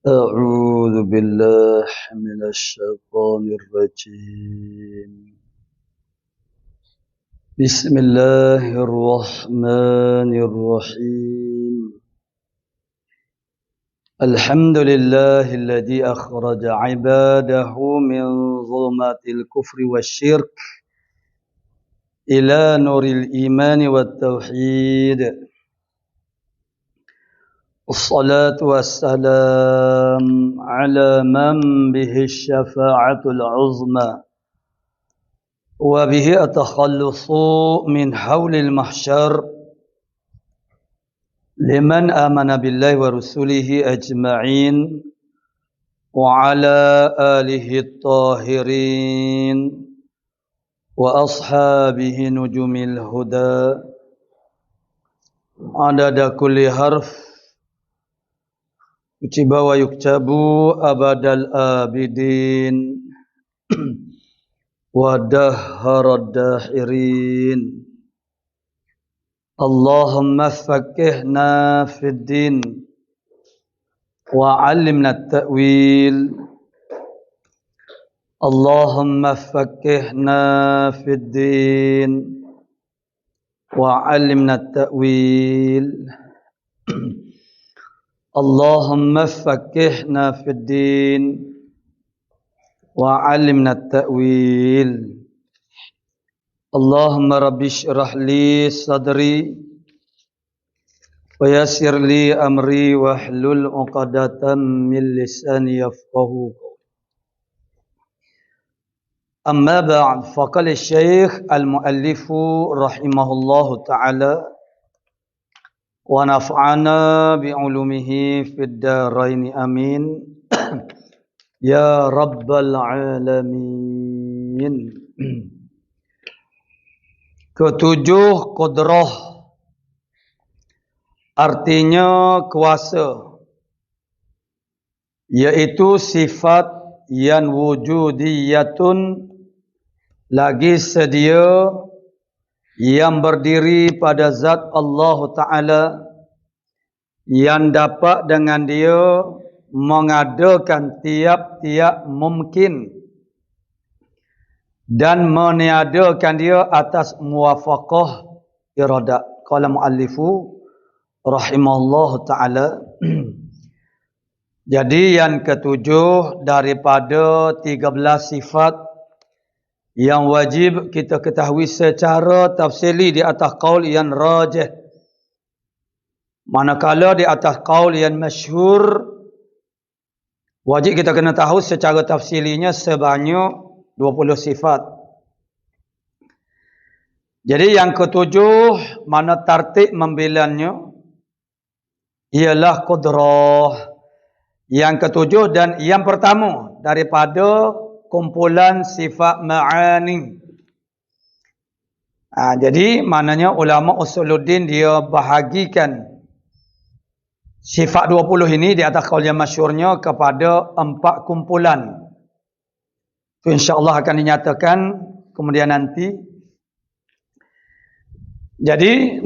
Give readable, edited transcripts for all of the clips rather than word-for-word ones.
أعوذ بالله من الشيطان الرجيم بسم الله الرحمن الرحيم الحمد لله الذي أخرج عباده من ظلمات الكفر والشرك إلى نور الإيمان والتوحيد الصلاة والسلام على من به الشفاعة العظمى وبه التخلص من حول المحشر لمن آمن بالله ورسوله أجمعين وعلى آله الطاهرين وأصحابه نجوم الهدى عدد كل حرف kutiba wa yuktabu abadal abidin wa dahharad dahirin Allahumma faqqihna fid din wa 'allimna at-ta'wil Allahumma faqqihna fid din wa 'allimna at-ta'wil اللهم فقهنا في الدين وعلمنا التأويل اللهم رب اشرح لي صدري ويسر لي أمري واحلل عقدة من لساني يفقهوا قولي أما بعد فقال الشيخ المؤلف رحمه الله تعالى ونفعنا بعلومه في الدارين آمين يا رب العالمين. Ketujuh qudrah artinya kuasa, yaitu sifat yang wujudiyatun lagi sedia yang berdiri pada zat Allah Ta'ala yang dapat dengan dia mengadakan tiap-tiap mungkin dan meniadakan dia atas muwafaqah iradat. Qala muallifu rahimahullah ta'ala. Jadi yang ketujuh daripada 13 sifat yang wajib kita ketahui secara tafsili di atas qaul yang rajih. Manakala di atas qaul yang masyhur, wajib kita kena tahu secara tafsilinya sebanyak 20 sifat. Jadi yang ketujuh, mana tartib membilangnya, ialah qudrah. Yang ketujuh dan yang pertama daripada kumpulan sifat ma'ani. Jadi maknanya ulama usuluddin dia bahagikan sifat 20 ini di atas qaul yang masyhurnya kepada 4 kumpulan. Itu insya-Allah akan dinyatakan kemudian nanti. Jadi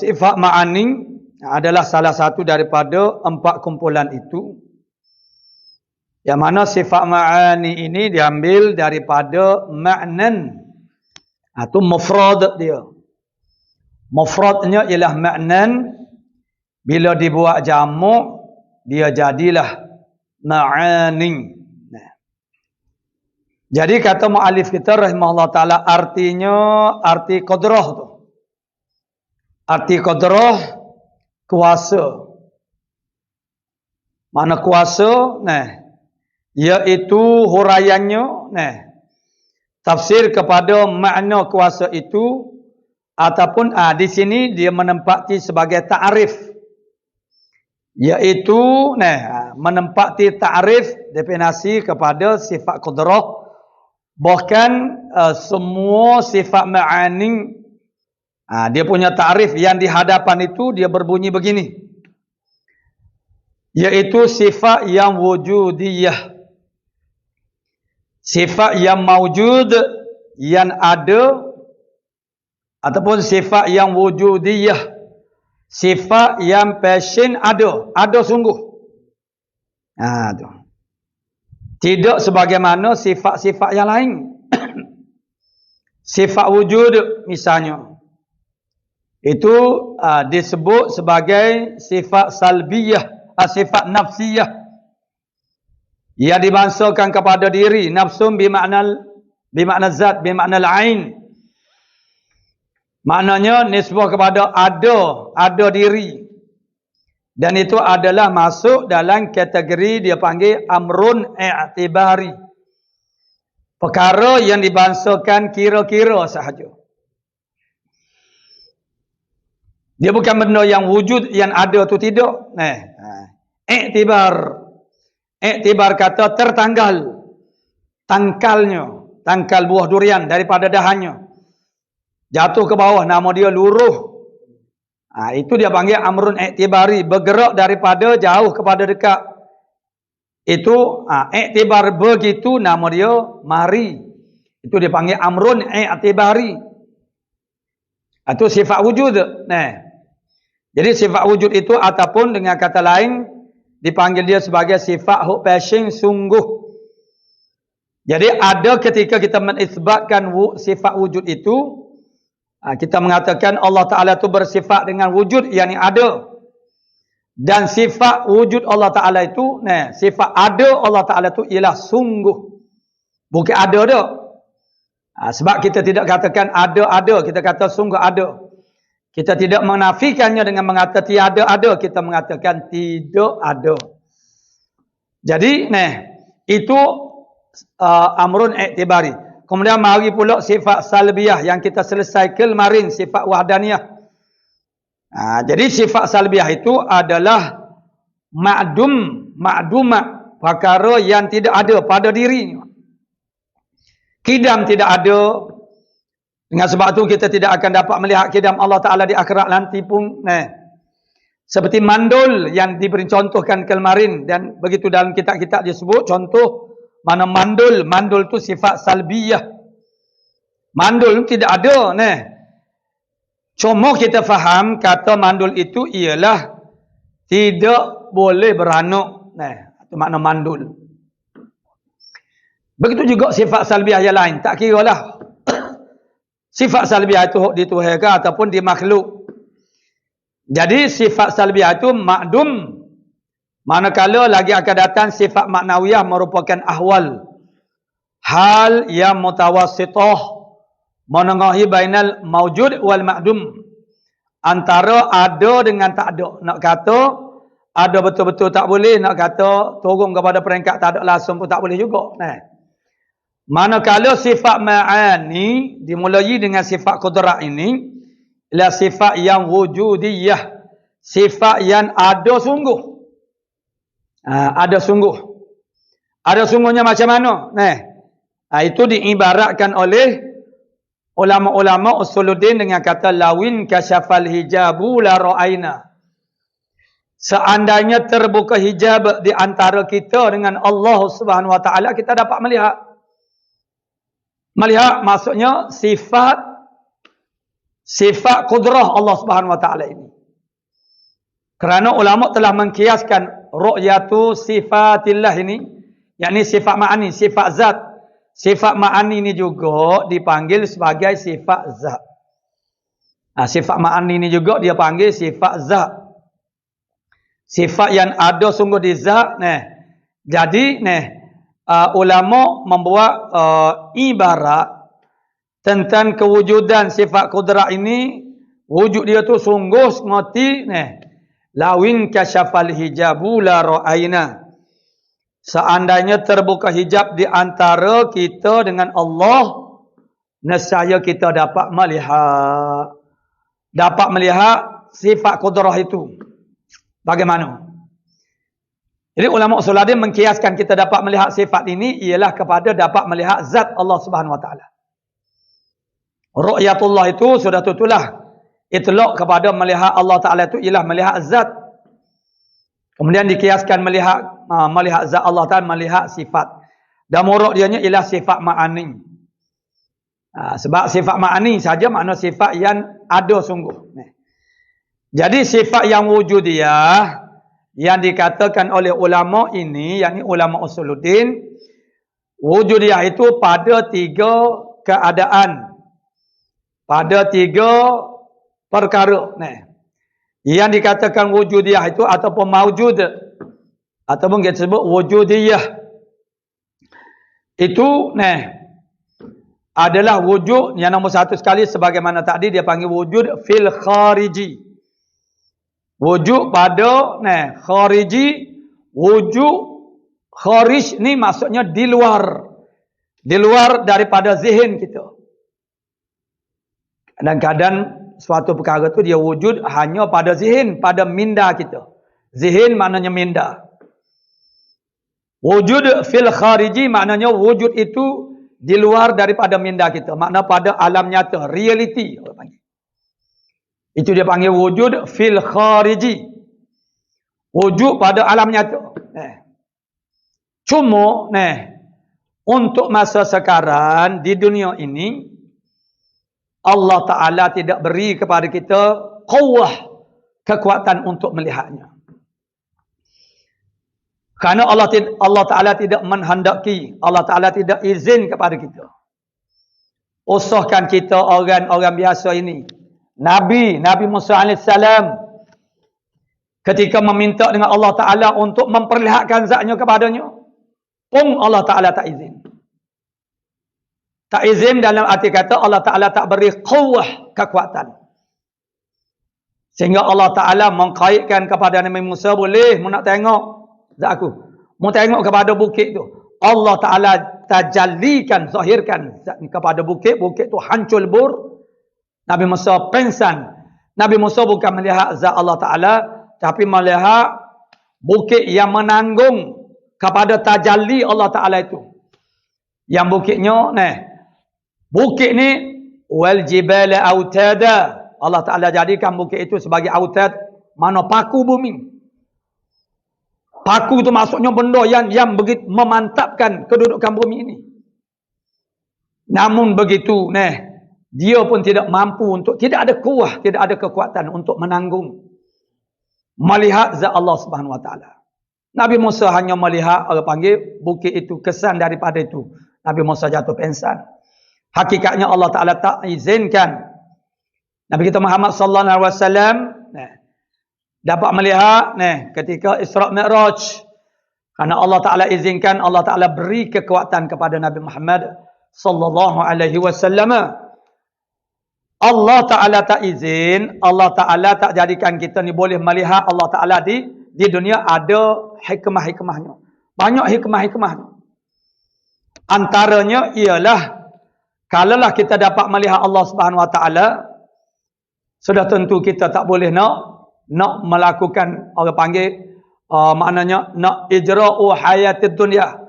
sifat ma'ani adalah salah satu daripada 4 kumpulan itu. Yang mana sifat ma'ani ini diambil daripada ma'nan. Itu mufrad dia. Mufradnya ialah ma'nan. Bila dibuat jamak, dia jadilah ma'ani. Jadi kata mu'alif kita rahimahullah ta'ala, artinya arti qudrah tu. Arti qudrah kuasa. Mana kuasa? Iaitu huraiannya, tafsir kepada makna kuasa itu, ataupun di sini dia menempati sebagai ta'rif, iaitu menempati ta'rif definisi kepada sifat qudrah. Bahkan semua sifat ma'ani dia punya ta'rif yang di hadapan itu dia berbunyi begini, iaitu sifat yang wujudiyah. Sifat yang mawjud, yang ada, ataupun sifat yang wujudiyah, sifat yang passion ada sungguh. Tu. Tidak sebagaimana sifat-sifat yang lain. Sifat wujud misalnya. Itu disebut sebagai sifat salbiyah, sifat nafsiyah. Ia dibangsakan kepada diri. Nafsum bimakna zat, bimakna al-ain. Maknanya nisbah kepada ada diri. Dan itu adalah masuk dalam kategori dia panggil amrun i'tibari. Perkara yang dibangsakan kira-kira sahaja. Dia bukan benda yang wujud, yang ada tu tidak. I'tibar. I'tibar kata tertanggal. Tangkalnya. Tangkal buah durian daripada dahannya. Jatuh ke bawah, nama dia luruh. Itu dia panggil amrun i'tibari. Bergerak daripada jauh kepada dekat. Itu i'tibar begitu, nama dia mari. Itu dia panggil amrun i'tibari. Itu sifat wujud. Jadi sifat wujud itu ataupun dengan kata lain dipanggil dia sebagai sifat huk pasing sungguh. Jadi ada ketika kita menisbatkan sifat wujud itu, kita mengatakan Allah Ta'ala itu bersifat dengan wujud yang ada. Dan sifat wujud Allah Ta'ala itu, sifat ada Allah Ta'ala itu ialah sungguh. Bukan ada dah. Sebab kita tidak katakan ada, kita kata sungguh ada. Kita tidak menafikannya dengan mengatakan tiada ada, kita mengatakan tidak ada. Jadi, itu amrun i'tibari. Kemudian mari pula sifat salbiyah yang kita selesai kemarin, sifat wahdaniyah. Jadi sifat salbiyah itu adalah ma'dumat, perkara yang tidak ada pada dirinya. Kidam tidak ada. Dengan sebab itu kita tidak akan dapat melihat kidam Allah Ta'ala di akhirat nanti pun. Seperti mandul yang diberi contohkan kemarin. Dan begitu dalam kitab-kitab disebut contoh mana mandul. Mandul itu sifat salbiyah. Mandul itu tidak ada. Cuma kita faham kata mandul itu ialah tidak boleh beranak. Itu makna mandul. Begitu juga sifat salbiyah yang lain. Tak kira lah. Sifat salbiyah itu dituhankan ataupun di makhluk. Jadi sifat salbiyah itu makdum. Manakala lagi akan datang sifat maknawiyah merupakan ahwal. Hal yang mutawassitah. Menengahi bainal mawjud wal makdum. Antara ada dengan tak ada. Nak kata ada betul-betul tak boleh. Nak kata turun kepada peringkat tak ada langsung pun tak boleh juga. Manakala sifat ma'ani dimulai dengan sifat qudrat ini ialah sifat yang wujudiyah, sifat yang ada sungguh. Ada sungguh. Ada sungguhnya macam mana? Itu diibaratkan oleh ulama-ulama usuluddin dengan kata lawin kasyafal hijabu la ra'aina. Seandainya terbuka hijab di antara kita dengan Allah Subhanahu wa taala, kita dapat melihat. Melihat maksudnya sifat kudrah Allah Subhanahu wa taala ini. Kerana ulama telah mengkiaskan ru'yatu sifatillah ini, yakni sifat ma'ani, sifat zat. Sifat ma'ani ini juga dipanggil sebagai sifat zat. Sifat ma'ani ini juga dia panggil sifat zat. Sifat yang ada sungguh di zat. Jadi ulama membuat ibarat tentang kewujudan sifat kudrat ini. Wujud dia tu sungguh semati. Lawin kasyafal hijabu la ra'aina. Seandainya terbuka hijab di antara kita dengan Allah, nescaya kita dapat melihat. Dapat melihat sifat kudrah itu. Bagaimana? Jadi ulama usuluddin mengkiaskan kita dapat melihat sifat ini ialah kepada dapat melihat zat Allah Subhanahu wa taala. Ru'yatullah itu sudah tentulah itlaq kepada melihat Allah Taala itu ialah melihat zat. Kemudian dikiaskan melihat zat Allah Taala, melihat sifat. Dan murad dianya ialah sifat ma'ani. Sebab sifat ma'ani saja makna sifat yang ada sungguh. Jadi sifat yang wujudiyah yang dikatakan oleh ulama ini, yakni ulama usuluddin, wujudiyah itu pada 3 keadaan, pada 3 perkara. Yang dikatakan wujudiyah itu ataupun maujud, ataupun kita sebut wujudiyah, itu adalah wujud yang nombor 1 sekali, sebagaimana tadi dia panggil wujud fil khariji. Wujud pada khariji, wujud kharij ni maksudnya di luar daripada zihin kita. Kadang-kadang suatu perkara tu dia wujud hanya pada zihin, pada minda kita. Zihin maknanya minda. Wujud fil khariji maknanya wujud itu di luar daripada minda kita, makna pada alam nyata, reality orang panggil. Itu dia panggil wujud fil khariji. Wujud pada alam nyata. Cuma untuk masa sekarang di dunia ini, Allah Ta'ala tidak beri kepada kita quwwah, kekuatan untuk melihatnya. Kerana Allah Ta'ala tidak menghendaki, Allah Ta'ala tidak izin kepada kita. Usahkan kita orang-orang biasa ini. Nabi Musa AS ketika meminta dengan Allah Ta'ala untuk memperlihatkan zatnya kepadanya, pun Allah Ta'ala tak izin. Tak izin dalam arti kata Allah Ta'ala tak beri quwwah, kekuatan. Sehingga Allah Ta'ala mengkaitkan kepada Nabi Musa, boleh mu nak tengok zat aku, mu tengok kepada bukit tu. Allah Ta'ala tajallikan, zahirkan kepada bukit tu hancur lebur. Nabi Musa pengsan. Nabi Musa bukan melihat zat Allah Ta'ala, tapi melihat bukit yang menanggung kepada tajalli Allah Ta'ala itu. Yang bukitnya, bukit ni, wal jibala autada. Allah Ta'ala jadikan bukit itu sebagai autad, mana paku bumi. Paku itu maksudnya benda yang begitu memantapkan kedudukan bumi ini. Namun begitu, dia pun tidak mampu untuk, tidak ada kuah, tidak ada kekuatan untuk menanggung, melihat zat Allah Subhanahu Wa Taala. Nabi Musa hanya melihat, orang panggil bukit itu, kesan daripada itu. Nabi Musa jatuh pingsan. Hakikatnya Allah Ta'ala tak izinkan Nabi kita Muhammad sallallahu alaihi wasallam dapat melihat ketika Isra' Mi'raj. Karena Allah Ta'ala izinkan, Allah Ta'ala beri kekuatan kepada Nabi Muhammad sallallahu alaihi wasallam. Allah Ta'ala tak izin, Allah Ta'ala tak jadikan kita ni boleh melihat Allah Ta'ala di dunia. Ada hikmah-hikmahnya. Banyak hikmah-hikmahnya. Antaranya ialah, kalaulah kita dapat melihat Allah Subhanahu Wa Ta'ala, sudah tentu kita tak boleh nak melakukan, orang panggil maknanya nak ijra'u hayatid dunya,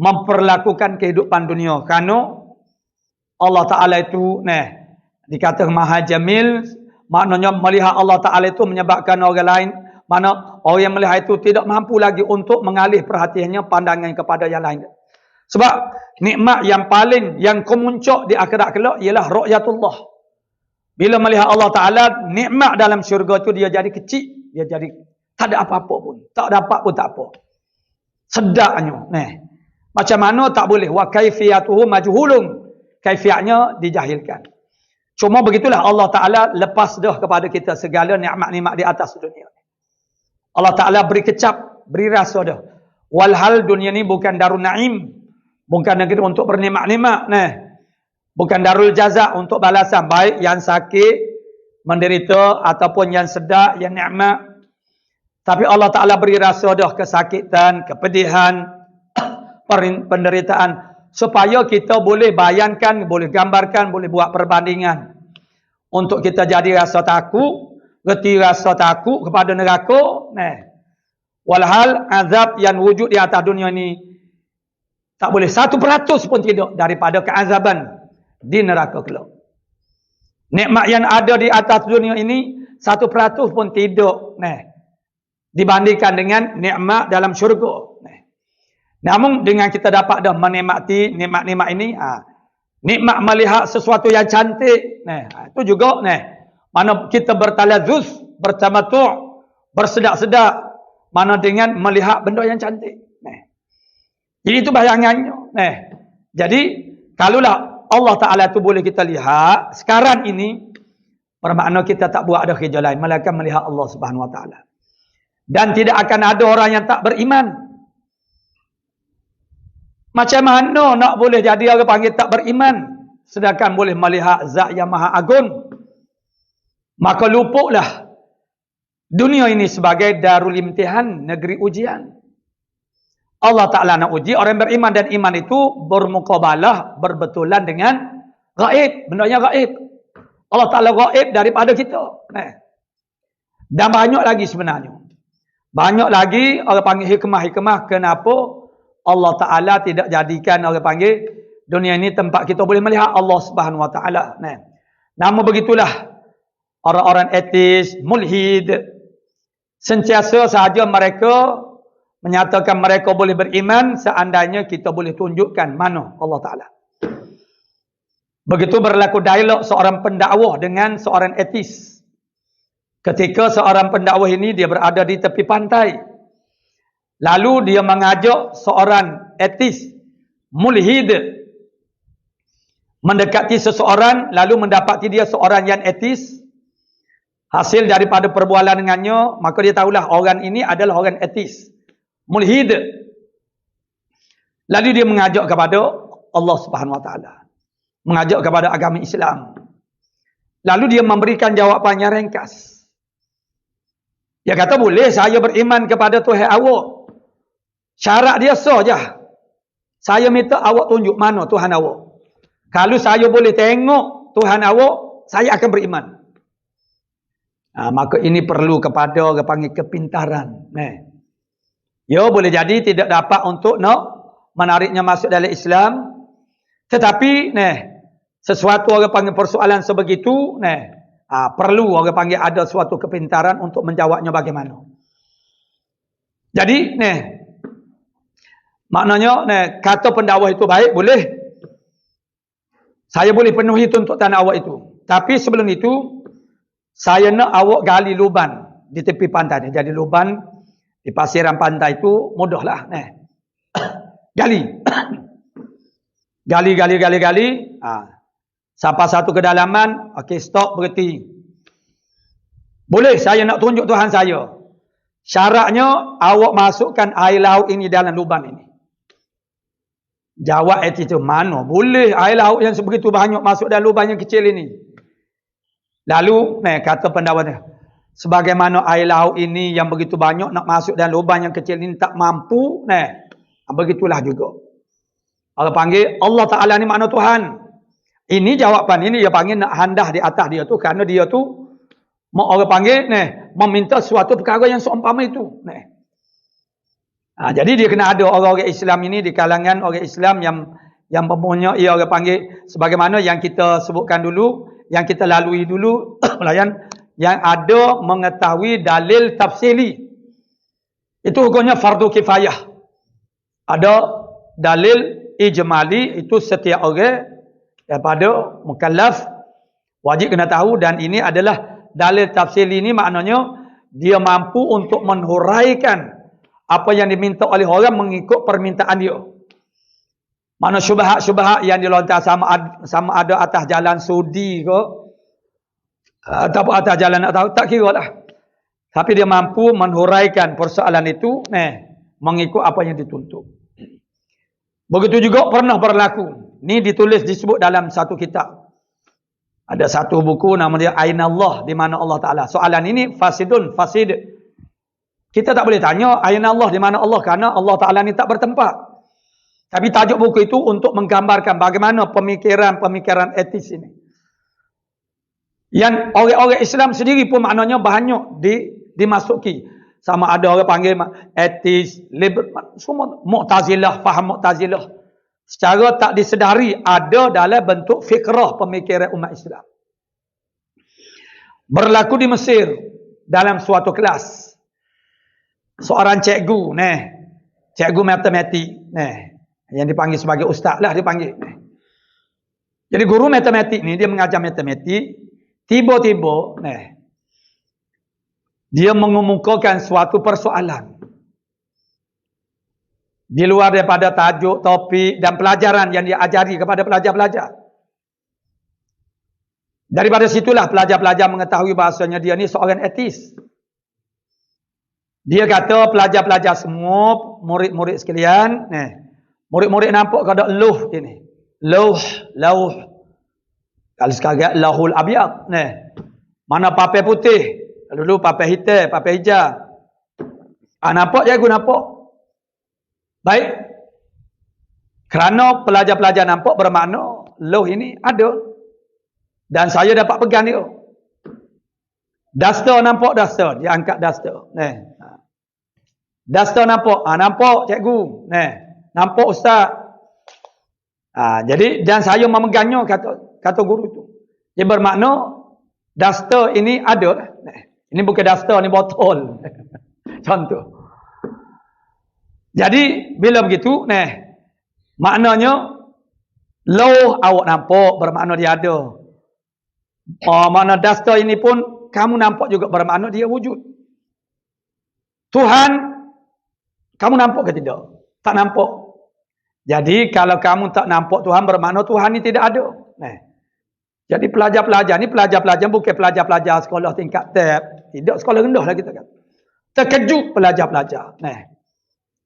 memperlakukan kehidupan dunia. Kerana Allah Ta'ala itu dikatakan Maha Jamil, maknanya melihat Allah Ta'ala itu menyebabkan orang lain, mana orang yang melihat itu tidak mampu lagi untuk mengalih perhatiannya, pandangan kepada yang lain. Sebab nikmat yang paling, yang kemuncak di akhirat kelak ialah ru'yatullah. Bila melihat Allah Ta'ala, nikmat dalam syurga itu dia jadi kecil, dia jadi tak ada apa-apa pun, tak dapat pun tak apa. Sedaknya. Macam mana tak boleh, wa kaifiyatuhu majhulun, kaifiatnya dijahilkan. Cuma begitulah Allah Ta'ala lepas dah kepada kita segala nikmat-nikmat di atas dunia. Allah Ta'ala beri kecap, beri rasa dah. Walhal dunia ni bukan darul na'im, bukan negeri untuk bernikmat-nikmat. Bukan darul jaza, untuk balasan. Baik yang sakit, menderita, ataupun yang sedar, yang nikmat. Tapi Allah Ta'ala beri rasa dah kesakitan, kepedihan, penderitaan. Supaya kita boleh bayangkan, boleh gambarkan, boleh buat perbandingan. Untuk kita jadi rasa takut, reti rasa takut kepada neraka. Walhal azab yang wujud di atas dunia ini, tak boleh 1% pun tidak daripada keazaban di neraka kelak. Nikmat yang ada di atas dunia ini 1% pun tidak dibandingkan dengan nikmat dalam syurga. Namun dengan kita dapat dah menikmati nikmat-nikmat ini, nikmat melihat sesuatu yang cantik, itu juga mana kita bertalazzuz, bertamatu', bersedak-sedak mana dengan melihat benda yang cantik. Jadi itu bayangannya. Jadi kalaulah Allah Ta'ala tu boleh kita lihat, sekarang ini bermakna kita tak buat ada kerja lain melainkan melihat Allah Subhanahu Wa Ta'ala. Dan tidak akan ada orang yang tak beriman. Macam mana nak boleh jadi orang panggil tak beriman sedangkan boleh melihat zat yang maha agung? Maka luputlah dunia ini sebagai darul imtihan, negeri ujian. Allah Ta'ala nak uji orang beriman, dan iman itu bermukabalah, berbetulan dengan gaib. Bendanya gaib. Allah Ta'ala gaib daripada kita. Dan banyak lagi sebenarnya. Banyak lagi orang panggil hikmah-hikmah kenapa Allah Ta'ala tidak jadikan orang panggil dunia ini tempat kita boleh melihat Allah Subhanahu Wa Ta'ala. Nama begitulah orang-orang etis, mulhid, sentiasa sahaja mereka menyatakan mereka boleh beriman seandainya kita boleh tunjukkan mana Allah Ta'ala. Begitu berlaku dialog seorang pendakwah dengan seorang etis. Ketika seorang pendakwah ini dia berada di tepi pantai. Lalu dia mengajak seorang etis, mulhid, mendekati seseorang, lalu mendapati dia seorang yang etis. Hasil daripada perbualan dengannya, maka dia tahulah orang ini adalah orang etis, mulhid. Lalu dia mengajak kepada Allah Subhanahu Wa Ta'ala, mengajak kepada agama Islam. Lalu dia memberikan jawapannya ringkas. Dia kata, boleh saya beriman kepada Tuhan awak. Syarat dia saja. Saya minta awak tunjuk mana Tuhan awak. Kalau saya boleh tengok Tuhan awak, saya akan beriman. Maka ini perlu kepada orang panggil kepintaran. Ya, boleh jadi tidak dapat untuk nak menariknya masuk dalam Islam. Tetapi sesuatu orang panggil persoalan sebegitu, perlu orang panggil ada suatu kepintaran untuk menjawabnya bagaimana. Jadi maknanya kata pendakwah itu baik, boleh. Saya boleh penuhi tuntutan awak itu. Tapi sebelum itu saya nak awak gali lubang di tepi pantai. Jadi lubang di pasiran pantai itu mudahlah. Gali. gali. Sampai satu kedalaman, okey, stop, berhenti. Boleh saya nak tunjuk Tuhan saya. Syaratnya awak masukkan air laut ini dalam lubang ini. Jawab itu mana? Boleh air laut yang sebegitu banyak masuk dalam lubang yang kecil ini. Lalu kata pendakwahnya, sebagaimana air laut ini yang begitu banyak nak masuk dalam lubang yang kecil ini tak mampu, begitulah juga. Allah panggil Allah Ta'ala ni makna Tuhan. Ini jawapan ini dia panggil nak handah di atas dia tu, kerana dia tu orang panggil meminta suatu perkara yang seumpama itu. Jadi dia kena ada orang-orang Islam ini di kalangan orang Islam yang mempunyai orang panggil sebagaimana yang kita sebutkan dulu, yang kita lalui dulu, yang ada mengetahui dalil tafsili. Itu hukumnya fardu kifayah. Ada dalil ijmali, itu setiap orang daripada mukallaf wajib kena tahu, dan ini adalah dalil tafsir ini, maknanya dia mampu untuk menhuraikan apa yang diminta oleh orang mengikut permintaan dia. Mana syubhat-syubhat yang dilontar sama ada atas jalan sudi ke atau atas jalan tak kira lah. Tapi dia mampu menhuraikan persoalan itu mengikut apa yang dituntut. Begitu juga pernah berlaku. Ini ditulis, disebut dalam satu kitab. Ada satu buku nama dia Ainallah, di mana Allah Ta'ala. Soalan ini fasid. Kita tak boleh tanya Ainallah, di mana Allah, kerana Allah Ta'ala ni tak bertempat. Tapi tajuk buku itu untuk menggambarkan bagaimana pemikiran etis ini. Yang orang-orang Islam sendiri pun maknanya banyak dimasuki. Sama ada orang panggil etis, liberal, semua Mu'tazilah, faham Mu'tazilah. Secara tak disedari ada dalam bentuk fikrah pemikiran umat Islam. Berlaku di Mesir dalam suatu kelas. Seorang cikgu, cikgu matematik, yang dipanggil sebagai ustaz lah dipanggil. Jadi guru matematik ni dia mengajar matematik, tiba-tiba dia mengemukakan suatu persoalan. Di luar daripada tajuk, topik dan pelajaran yang dia ajari kepada pelajar-pelajar. Daripada situlah pelajar-pelajar mengetahui bahasanya dia ni seorang etis. Dia kata pelajar-pelajar semua, murid-murid sekalian, murid-murid nampak kada luh ini. Lauh. Kalau sekarang lahul abyad, mana papai putih, dulu papai hitam, papai hijau. Nampak je aku nampak. Baik. Kerana pelajar-pelajar nampak bermakna lauh ini ada. Dan saya dapat pegang dia. Duster nampak duster. Dia angkat duster. Duster nampak. Nampak cikgu. Nampak ustaz. Jadi, dan saya memegangnya, kata guru itu. Dia bermakna, duster ini ada. Ini bukan duster, ini botol. Contoh. Jadi, bila begitu, maknanya, lauh awak nampak, bermakna dia ada. Mana duster ini pun kamu nampak juga bermakna dia wujud. Tuhan kamu nampak ke tidak? Tak nampak. Jadi kalau kamu tak nampak Tuhan bermakna Tuhan ini tidak ada. Jadi pelajar-pelajar ni pelajar-pelajar bukan pelajar-pelajar sekolah tingkat tab, tidak sekolah rendah lah kita kan. Terkejut pelajar-pelajar.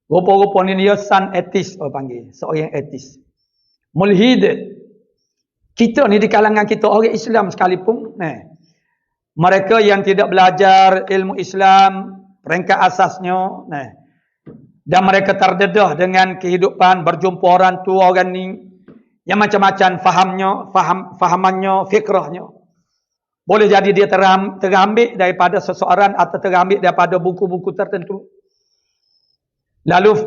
Rupa-rupa ni dia son etis orang panggil, seorang etis. Mulhid. Kita ni di kalangan kita orang Islam sekalipun, mereka yang tidak belajar ilmu Islam, peringkat asasnya, dan mereka terdedah dengan kehidupan berjumpa orang tua orang ni, yang macam-macam fahamannya, fikrahnya. Boleh jadi dia terambil daripada seseorang atau terambil daripada buku-buku tertentu. Lalu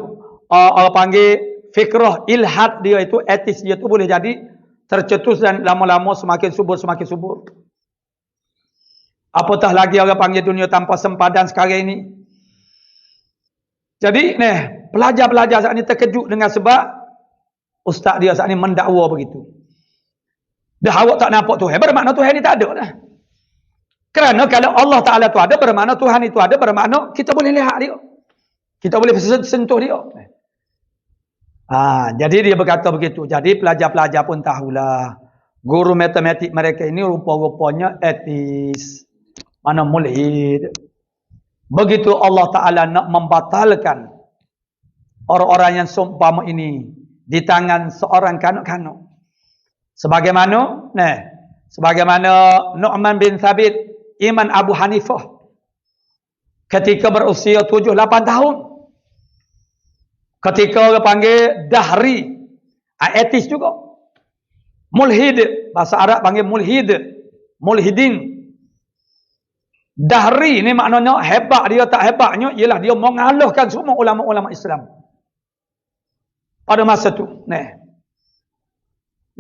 orang panggil fikrah ilhad dia itu, etis dia itu boleh jadi tercetus dan lama-lama semakin subur. Apatah lagi orang panggil dunia tanpa sempadan sekarang ini. Jadi, pelajar-pelajar saat ini terkejut dengan sebab ustaz dia saat ini mendakwa begitu. Dah awak tak nampak Tuhan, bermakna Tuhan ini tak ada lah. Kerana kalau Allah Ta'ala itu ada, bermakna Tuhan itu ada, bermakna kita boleh lihat dia. Kita boleh sentuh dia. Jadi dia berkata begitu. Jadi pelajar-pelajar pun tahulah. Guru matematik mereka ini rupa-rupanya etis. Mana mulhid. Begitu Allah Ta'ala nak membatalkan orang-orang yang seumpama ini di tangan seorang kanuk-kanuk. Sebagaimana Nu'man bin Thabit, Imam Abu Hanifah, ketika berusia 7-8 tahun. Ketika orang panggil dahri, etis juga. Mulhid, bahasa Arab panggil mulhidin. Dahri ni maknanya hebat dia tak hebatnya ialah dia mengalahkan semua ulama-ulama Islam pada masa tu.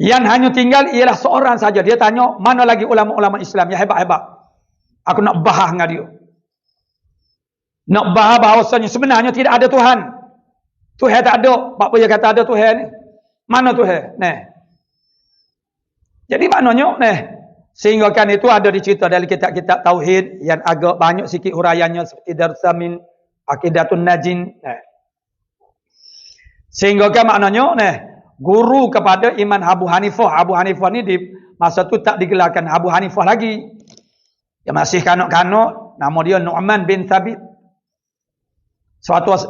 Yang hanya tinggal ialah seorang saja. Dia tanya, mana lagi ulama-ulama Islam yang hebat-hebat? Aku nak bahas dengan dia. Nak bahas bahawasanya sebenarnya tidak ada Tuhan. Tuhan tak ada. Apa dia kata ada Tuhan ni? Mana Tuhan? Jadi maknanya, sehingga kan itu ada dicerita dalam kitab-kitab Tauhid yang agak banyak sikit huraiannya seperti Darsamin, Aqidatun Najin. Sehingga kan maknanya, guru kepada Imam Abu Hanifah. Abu Hanifah ni di masa tu tak digelarkan Abu Hanifah lagi. Dia masih kanuk-kanuk, nama dia Nu'man bin Thabit.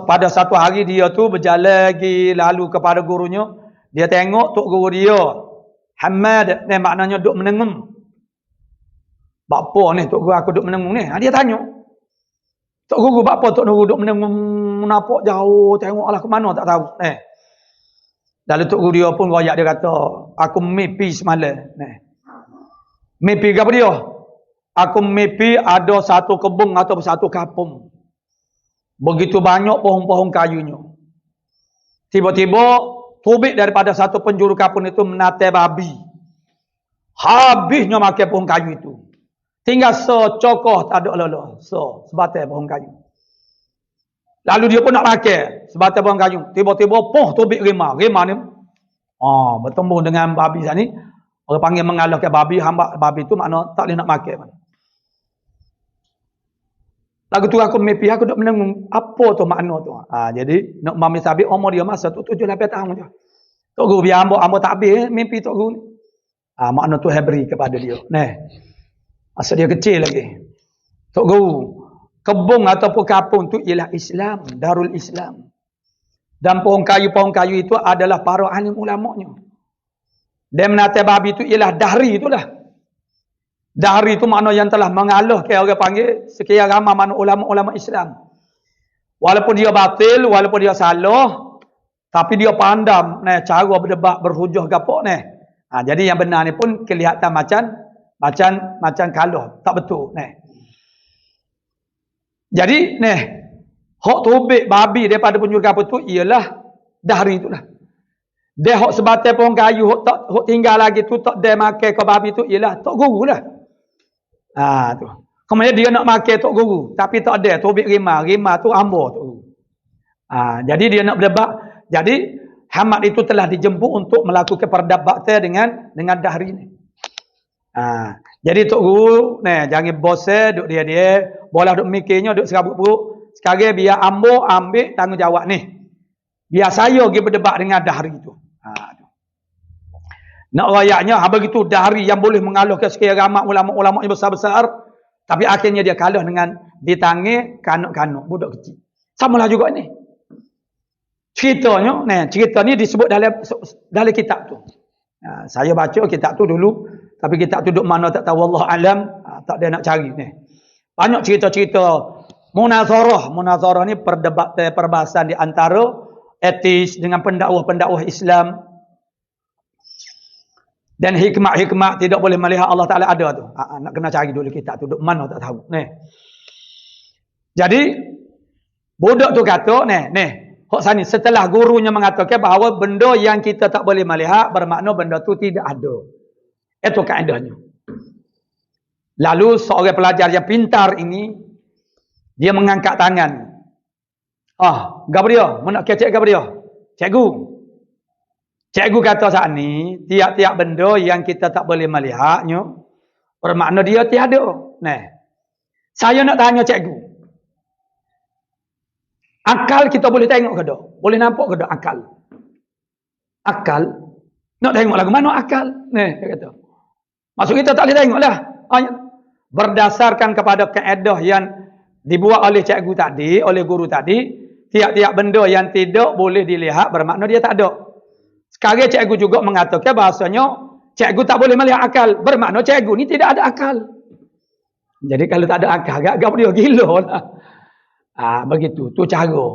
Pada satu hari dia tu berjalan lagi lalu kepada gurunya. Dia tengok tok guru dia Hamad, maknanya duk menengung. Bapa ni tok guru aku duk menengung ni. Dia tanya, tok guru bapa tok guru duk menengung, nampak jauh, tengoklah ke mana tak tahu. Lalu tok guru dia pun royak, dia kata, aku mimpi semalam. Mimpi apa dia? Aku mimpi ada satu kebun atau satu kampung. Begitu banyak pohon-pohon kayunya. Tiba-tiba tubik daripada satu penjuru kampung itu menatai babi. Habisnya makan pohon kayu itu. Tinggal secokoh tak ada lolo. Sebatai pohon kayu. Lalu dia pun nak makan sebatai pohon kayu. Tiba-tiba tubik rimah. Rimah ni bertemu dengan babi sana ni. Orang panggil mengalahkan babi. Hamba babi itu makna tak boleh nak makan. Lagu tu aku mimpi aku duk menengung apa tu makna tu. Jadi nak mami sabi umur dia masa tu 7 8 tahun je. Tok guru biar ambo tak habis mimpi tok guru ni. Makna tu beri kepada dia. Nah. Masa dia kecil lagi. Tok guru, kebun ataupun kampung tu ialah Islam, Darul Islam. Dan pohon kayu itu adalah para alim ulamanya. Dan menatai babi itu ialah dahri itulah. Dahri itu makna yang telah mengalah ke orang panggil sekian ramai mana ulama-ulama Islam. Walaupun dia batil, walaupun dia salah, tapi dia pandam cara berdebat berhujah gapo ni. Jadi yang benar ni pun kelihatan macam kalah, tak betul ni. Jadi ni hak tubik babi daripada penjuru kapur tu ialah dahri itulah. Dia hak sebatai pohon kayu hak tinggal lagi tu tak dia makan ke babi tu ialah tok guru lah. Tu. Kemudian dia nak makan tok guru, tapi tak ada tubik rimah tu hamba tok guru. Jadi dia nak berdebat. Jadi Hamad itu telah dijemput untuk melakukan perdebatan dengan dahri ni. Jadi tok guru jangan bosan duk dia bolah duk mikirnya duk serabut perut. Sekarang biar ambo ambil tanggungjawab ni. Biar saya pergi berdebat dengan dahri tu. Nak rayaknya begitu dahri yang boleh mengalahkan sekian ramai ulama-ulama yang besar-besar, tapi akhirnya dia kalah dengan ditangis kanak-kanak budak kecil. Samalah juga ni. Cerita ni disebut dalam kitab tu. Saya baca kitab tu dulu, tapi kitab tu duk mana tak tahu, wallah alam, tak ada nak cari ni. Banyak cerita-cerita munazarah ni perdebatan perbahasan di antara etis dengan pendakwah Islam. Dan hikmat tidak boleh melihat Allah Ta'ala ada tu. Nak kena cari dulu kitab tu. Duk mana tak tahu. Jadi, budak tu kata, hak sani, setelah gurunya mengatakan bahawa benda yang kita tak boleh melihat, bermakna benda tu tidak ada. Itu kaedahnya. Lalu, seorang pelajar yang pintar ini, dia mengangkat tangan. Gabriel, mana kecek Gabriel? Cikgu kata saat ni, tiap-tiap benda yang kita tak boleh melihatnya, bermakna dia tiada. Saya nak tanya cikgu. Akal kita boleh tengok ke tak? Boleh nampak ke tak akal? Akal? Nak tengok lagu mana akal? Dia kata. Maksud kita tak boleh tengok lah. Berdasarkan kepada kaedah yang dibuat oleh cikgu tadi, oleh guru tadi, tiap-tiap benda yang tidak boleh dilihat, bermakna dia tak ada. Sekarang cikgu juga mengatakan bahasanya cikgu tak boleh melihat akal. Bermakna cikgu ni tidak ada akal. Jadi kalau tak ada akal, agak dia gila lah. Begitu. Tu cara.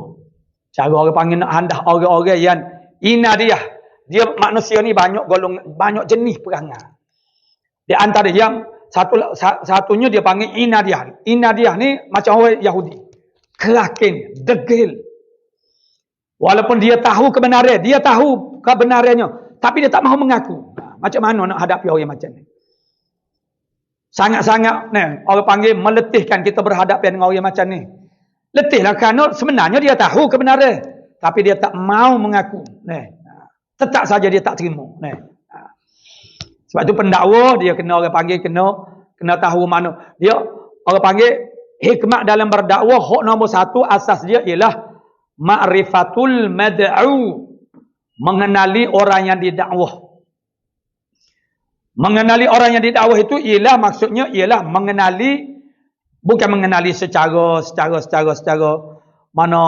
Cara orang panggil nak handah orang-orang yang inadiah. Dia manusia ni banyak jenis perangai. Di antara yang satunya dia panggil inadiah. Inadiah ni macam orang Yahudi. Kerakin, degil. Walaupun dia tahu kebenaran, dia tahu kebenarannya, tapi dia tak mahu mengaku. Macam mana nak hadapi orang macam ni? Sangat-sangat orang panggil meletihkan kita berhadapan dengan orang macam ni. Letihlah kerana sebenarnya dia tahu kebenaran, tapi dia tak mahu mengaku. Tetap saja dia tak terima. Sebab itu pendakwa dia kena orang panggil kena tahu mana. Dia orang panggil hikmat dalam berdakwah, hak nombor 1 asas dia ialah ma'rifatul mad'u, mengenali orang yang didakwah. Mengenali orang yang didakwah itu ialah maksudnya ialah mengenali, bukan mengenali secara mana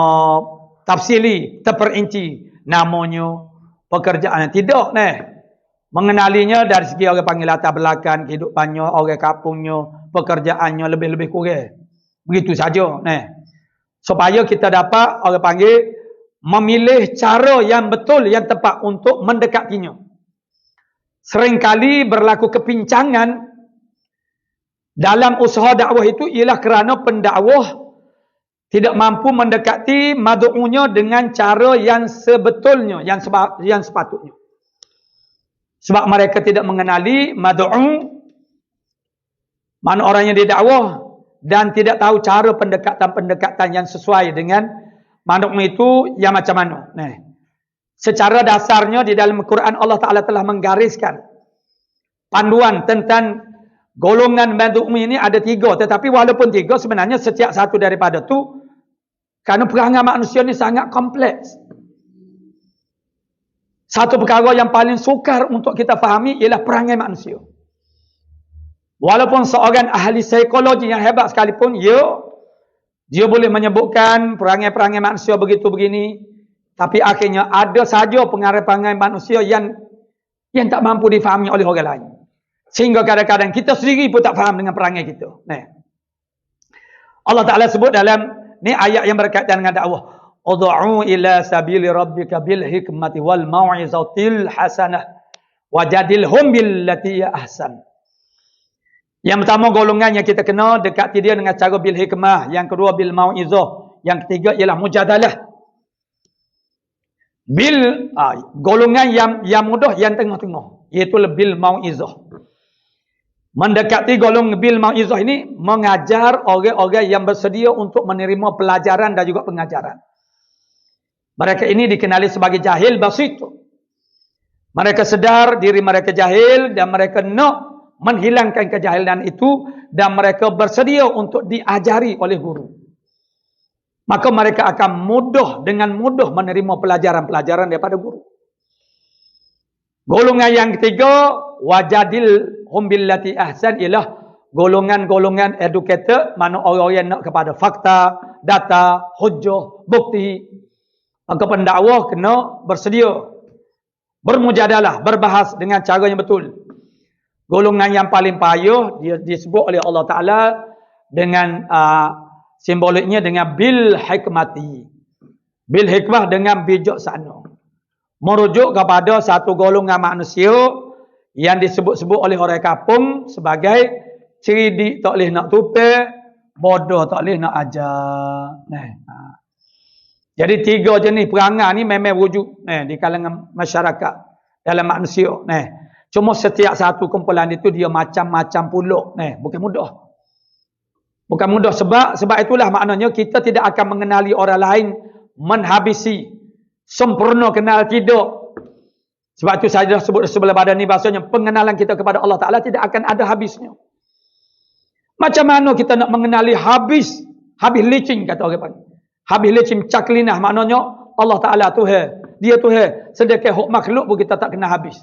tafsili, terperinci namanya, pekerjaan, tidak mengenalinya dari segi orang panggil latar belakang kehidupannya, orang kampungnya, pekerjaannya, lebih-lebih kurang. Begitu saja supaya kita dapat orang panggil memilih cara yang betul, yang tepat untuk mendekatinya. Seringkali berlaku kepincangan dalam usaha dakwah itu ialah kerana pendakwah tidak mampu mendekati mad'unya dengan cara yang sebetulnya, yang sepatutnya. Sebab mereka tidak mengenali mad'u, mana orang yang didakwah, dan tidak tahu cara pendekatan yang sesuai dengan mad'u itu yang macam mana. Secara dasarnya di dalam Al-Quran Allah Ta'ala telah menggariskan panduan tentang Golongan bantu umi ini ada 3, tetapi walaupun 3 sebenarnya setiap satu daripada tu, kerana perangai manusia ni sangat kompleks. Satu perkara yang paling sukar untuk kita fahami ialah perangai manusia. Walaupun seorang ahli psikologi yang hebat sekalipun, dia boleh menyebutkan perangai-perangai manusia begitu begini, tapi akhirnya ada saja perangai-perangai manusia yang tak mampu difahami oleh orang lain. Sehingga kadang-kadang kita sendiri pun tak faham dengan perangai kita. Allah Ta'ala sebut dalam ni ayat yang berkaitan dengan dakwah. Ud'u ila sabili rabbika bil hikmati wal mau'izatil hasanah wajadilhum billati ahsan. Yang pertama golongan yang kita kena dekati dia dengan cara bil hikmah, yang kedua bil mau'izah, yang ketiga ialah mujadalah. Golongan yang mudah, yang tengah-tengah, iaitu bil mau'izah. Mendekati golongan bil mau'izah ini mengajar orang-orang yang bersedia untuk menerima pelajaran dan juga pengajaran. Mereka ini dikenali sebagai jahil basit. Mereka sedar diri mereka jahil dan mereka nak menghilangkan kejahilan itu, dan mereka bersedia untuk diajari oleh guru. Maka mereka akan dengan mudah menerima pelajaran-pelajaran daripada guru. Golongan yang ketiga, wajadilhum billati ahsan, ialah golongan-golongan educated, mana orang yang nak kepada fakta, data, hujjah, bukti. Maka pendakwah kena bersedia bermujadalah, berbahas dengan cara yang betul. Golongan yang paling payah dia disebut oleh Allah Ta'ala dengan simboliknya dengan bil hikmati. Bil hikmah dengan bijaksana. Merujuk kepada satu golongan manusia yang disebut-sebut oleh orang kampung sebagai cerdik tak boleh nak tupai, bodoh tak boleh nak ajar. Jadi 3 jenis perangai ni memang wujud di kalangan masyarakat, dalam manusia. Cuma setiap satu kumpulan itu dia macam-macam pula. Bukan mudah. Bukan mudah sebab itulah maknanya kita tidak akan mengenali orang lain menghabisi sempurna kenal tidak. Sebab itu saya dah sebut sebelah badan ni, bahasanya pengenalan kita kepada Allah Ta'ala tidak akan ada habisnya. Macam mana kita nak mengenali habis licin, kata orang panggil. Habis licin caklinah, maknanya Allah Ta'ala Tuhan. Dia Tuhan. Sedekah hak makhluk pun kita tak kena habis.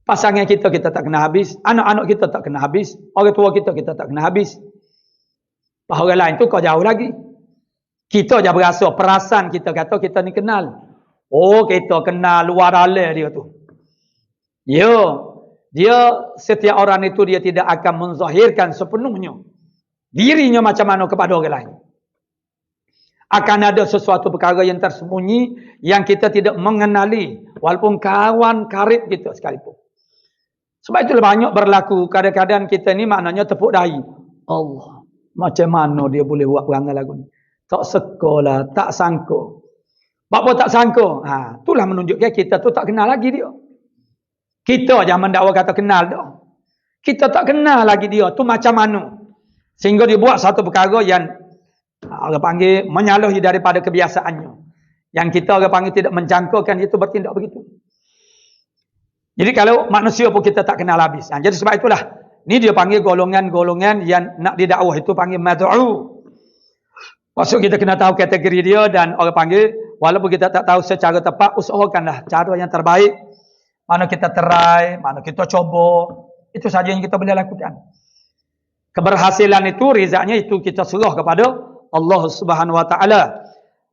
Pasangan kita tak kena habis. Anak-anak kita tak kena habis. Orang tua kita tak kena habis. Orang lain tu kau jauh lagi. Kita je berasa, perasaan kita kata kita ni kenal. Oh, kita kenal luar dalam dia tu. Dia setiap orang itu dia tidak akan menzahirkan sepenuhnya dirinya macam mana kepada orang lain. Akan ada sesuatu perkara yang tersembunyi yang kita tidak mengenali, walaupun kawan karib kita sekalipun. Sebab itulah banyak berlaku kadang-kadang kita ni maknanya tepuk dahi. Allah, macam mana dia boleh buat perangai lagu ni? Tak sekolah, tak sangka. Apa tak sangka? Itulah menunjukkan kita tu tak kenal lagi dia. Kita aja mendakwa kata kenal dah. Kita tak kenal lagi dia tu macam mana. Sehingga dia buat satu perkara yang orang panggil menyalahi daripada kebiasaannya. Yang kita orang panggil tidak menjangkakan itu bertindak begitu. Jadi kalau manusia pun kita tak kenal habis. Jadi sebab itulah ni dia panggil golongan-golongan yang nak didakwah itu panggil mad'u. Maksud kita kena tahu kategori dia, dan orang panggil walaupun kita tak tahu secara tepat, usahakanlah cara yang terbaik. Mana kita try, mana kita coba, itu saja yang kita boleh lakukan. Keberhasilan itu, rizaknya itu kita serah kepada Allah Subhanahu Wa Taala.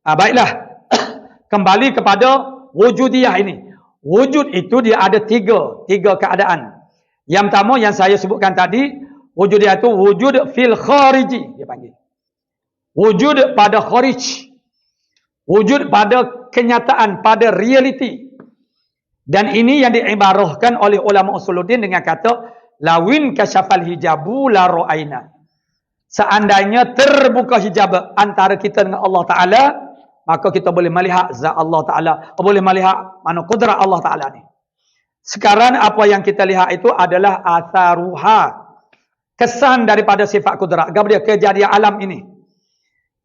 Baiklah, kembali kepada wujudiyah ini. Wujud itu dia ada tiga keadaan. Yang pertama yang saya sebutkan tadi, wujudiyah itu wujud fil khariji, dia panggil. Wujud pada kharij. Wujud pada kenyataan, pada realiti. Dan ini yang diibarahkan oleh ulama usuluddin dengan kata lawin kasyafal hijabu la ra'aina. Seandainya terbuka hijab antara kita dengan Allah Ta'ala, maka kita boleh melihat zat Allah Ta'ala, boleh melihat mana kudrat Allah Ta'ala ni. Sekarang apa yang kita lihat itu adalah atharuha, kesan daripada sifat kudrat. Kepada kejadian alam ini.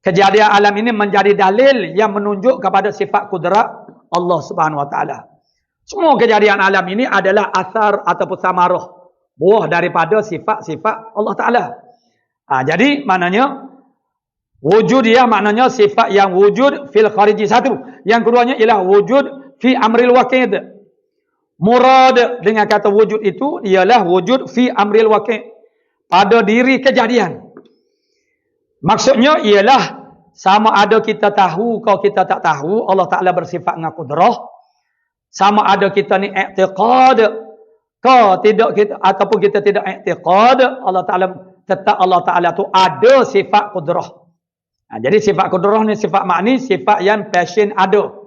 Kejadian alam ini menjadi dalil yang menunjuk kepada sifat kudrat Allah Subhanahu Wa Ta'ala. Semua kejadian alam ini adalah asar ataupun samarah, buah daripada sifat-sifat Allah Ta'ala. Jadi maknanya wujud dia maknanya sifat yang wujud fil khariji satu. Yang keduanya ialah wujud fi amril waqid. Murad dengan kata wujud itu ialah wujud fi amril waqid, pada diri kejadian. Maksudnya ialah sama ada kita tahu kau kita tak tahu Allah Ta'ala bersifat dengan kudrah. Sama ada kita ni i'tiqad kau tidak kita ataupun kita tidak i'tiqad Allah Ta'ala, tetap Allah Ta'ala tu ada sifat kudrah. Jadi sifat kudrah ni sifat makni, sifat yang passion ada.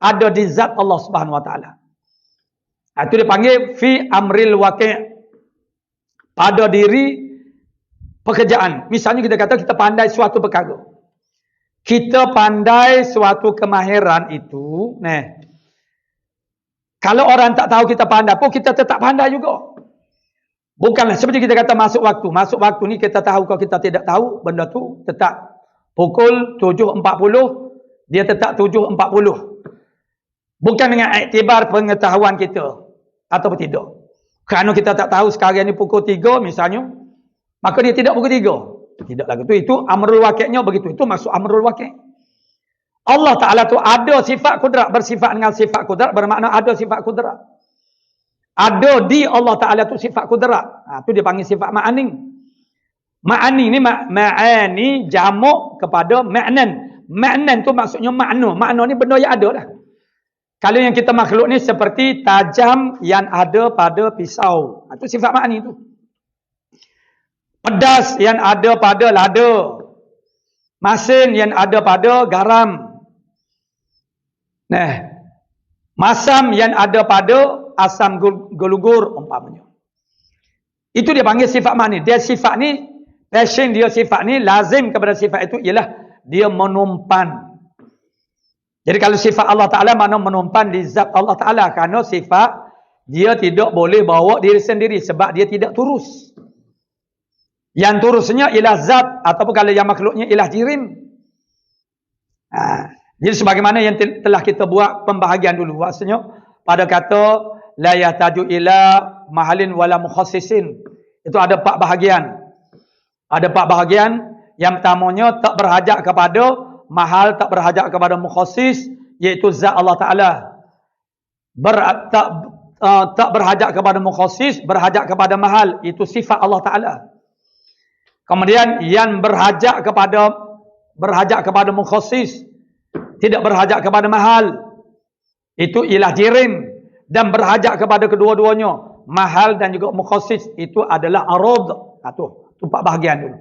Ada di zat Allah Subhanahu Wa Ta'ala. Itu dipanggil fi amril waqi', pada diri pekerjaan. Misalnya kita kata kita pandai suatu perkara. Kita pandai suatu kemahiran itu, kalau orang tak tahu kita pandai pun kita tetap pandai juga. Bukanlah seperti kita kata masuk waktu. Masuk waktu ni kita tahu kalau kita tidak tahu benda tu tetap pukul 7.40 dia tetap 7.40. Bukan dengan iktibar pengetahuan kita ataupun tidak. Kerana kita tak tahu sekarang ni pukul 3 misalnya, maka dia tidak pukul 3. Tidak lagi tu, itu amrul waqi'nya begitu. Itu masuk amrul waqi'. Allah Ta'ala tu ada sifat kudrat, bersifat dengan sifat kudrat bermakna ada sifat kudrat. Ada di Allah Ta'ala tu sifat kudrat. Itu dia panggil sifat ma'ani. Ma'ani ni ma'ani jamuk kepada ma'nan. Ma'nan tu maksudnya makna. Makna ni benda yang ada lah. Kalau yang kita makhluk ni seperti tajam yang ada pada pisau. Itu sifat ma'ani tu. Pedas yang ada pada lada. Masin yang ada pada garam. Masam yang ada pada asam gulugur umpamanya. Itu dia panggil sifat ma'ani. Dia sifat ni, passion dia sifat ni, lazim kepada sifat itu ialah dia menumpan. Jadi kalau sifat Allah Ta'ala mana menumpan di zat Allah Ta'ala. Kerana sifat dia tidak boleh bawa diri sendiri sebab dia tidak turus. Yang turusnya ialah zat ataupun kalau yang makhluknya ialah jirim. Jadi sebagaimana yang telah kita buat pembahagian dulu. Maksudnya pada kata la yahtaju ila mahalin wala mukhassisin. Itu ada 4 bahagian. Ada 4 bahagian. Yang pertamanya tak berhajat kepada mahal, tak berhajat kepada mukhassis, iaitu zat Allah Ta'ala. Tak berhajat kepada mukhassis, berhajat kepada mahal, itu sifat Allah Ta'ala. Kemudian yang berhajat kepada mukhassis, tidak berhajat kepada mahal, itu ialah jirim. Dan berhajat kepada kedua-duanya, mahal dan juga mukhassis, itu adalah arad. Itu 4 bahagian dulu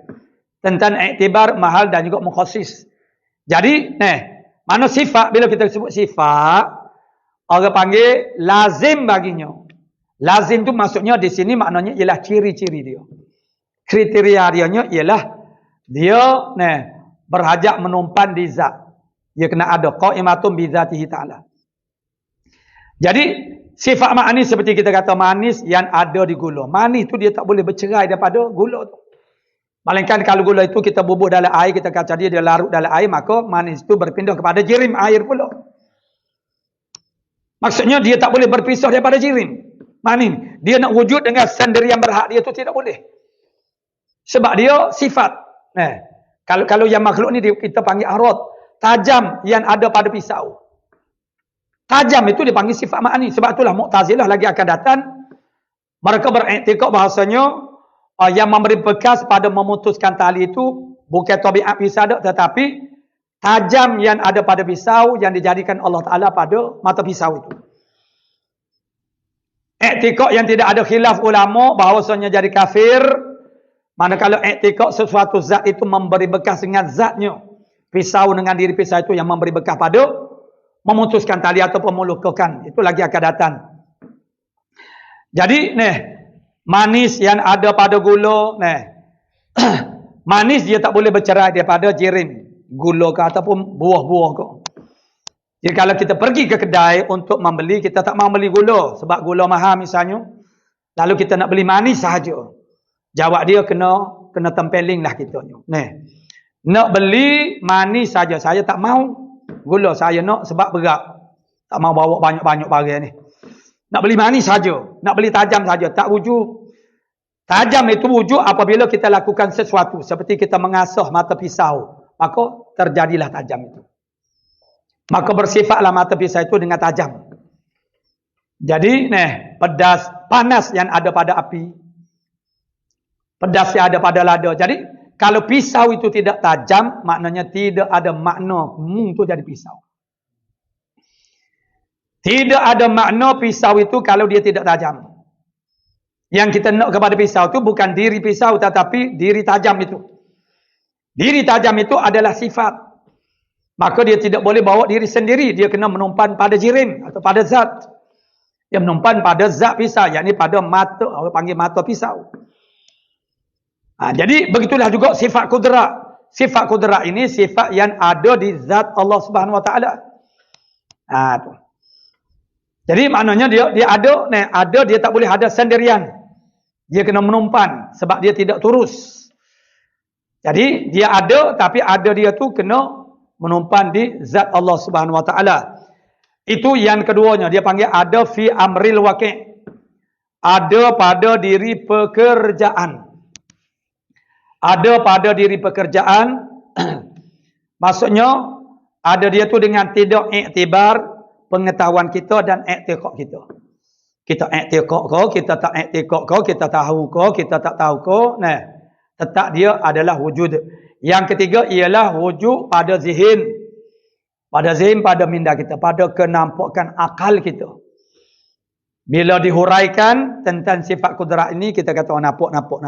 tentang iktibar, mahal dan juga mukhassis. Jadi, mana sifat, bila kita sebut sifat, orang panggil lazim baginya. Lazim tu maksudnya di sini maknanya ialah ciri-ciri dia. Kriteria dia ialah dia berhajat menumpan di zat. Dia kena ada qaimatun bi zatihi ta'ala. Jadi sifat manis seperti kita kata manis yang ada di gula. Manis tu dia tak boleh bercerai daripada gula tu. Melainkan kalau gula itu kita bubuh dalam air, kita kata dia larut dalam air, maka manis itu berpindah kepada jirim air pula. Maksudnya dia tak boleh berpisah daripada jirim. Manis. Dia nak wujud dengan sendirian berhak dia itu tidak boleh. Sebab dia sifat. Kalau yang makhluk ni kita panggil arad. Tajam yang ada pada pisau. Tajam itu dipanggil sifat ma'ani. Sebab itulah Mu'tazilah lagi akan datang. Mereka beriktikad bahasanya yang memberi bekas pada memutuskan tali itu bukan tabiat pisau, tetapi tajam yang ada pada pisau yang dijadikan Allah Ta'ala pada mata pisau itu. Iktikad yang tidak ada khilaf ulama bahawasanya jadi kafir. Manakala iktikad sesuatu zat itu memberi bekas dengan zatnya. Pisau dengan diri pisau itu yang memberi bekas pada memutuskan tali atau melukakan. Itu lagi akan datang. Jadi manis yang ada pada gula, manis dia tak boleh bercerai daripada jirim gula ke ataupun buah-buah ke. Jadi kalau kita pergi ke kedai untuk membeli, kita tak mau beli gula sebab gula mahal misalnya. Lalu kita nak beli manis sahaja. Jawab dia kena tempeling lah kita. Nak beli manis saja. Saya tak mau gula, saya nak sebab berat. Tak mau bawa banyak-banyak barang ni. Nak beli manis saja, nak beli tajam saja, tak wujud. Tajam itu wujud apabila kita lakukan sesuatu seperti kita mengasah mata pisau, maka terjadilah tajam itu. Maka bersifatlah mata pisau itu dengan tajam. Jadi, pedas, panas yang ada pada api, pedas yang ada pada lada. Jadi, kalau pisau itu tidak tajam, maknanya tidak ada makna itu jadi pisau. Tidak ada makna pisau itu kalau dia tidak tajam. Yang kita nak kepada pisau itu bukan diri pisau, tetapi diri tajam itu. Diri tajam itu adalah sifat. Maka dia tidak boleh bawa diri sendiri. Dia kena menumpan pada jirim atau pada zat. Dia menumpan pada zat pisau, yakni pada mata, orang panggil mata pisau. Jadi begitulah juga sifat kudrat. Sifat kudrat ini sifat yang ada di zat Allah Subhanahu Wa Taala. Jadi maknanya dia ada, dia tak boleh ada sendirian. Dia kena menumpan sebab dia tidak turus. Jadi dia ada, tapi ada dia tu kena menumpan di zat Allah Subhanahu Wa Taala. Itu yang keduanya, dia panggil ada fi amril waqi'. Ada pada diri pekerjaan. Ada pada diri pekerjaan. Maksudnya ada dia tu dengan tidak iktibar pengetahuan kita dan i'tiqad kita. Kita i'tiqad kau, kita tak i'tiqad kau, kita tahu kau, kita tak tahu kau. Tetap dia adalah wujud. Yang ketiga ialah wujud pada zihin. Pada zihin, pada minda kita, pada kenampakan akal kita. Bila dihuraikan tentang sifat kudrat ini, kita kata nampak. Nampak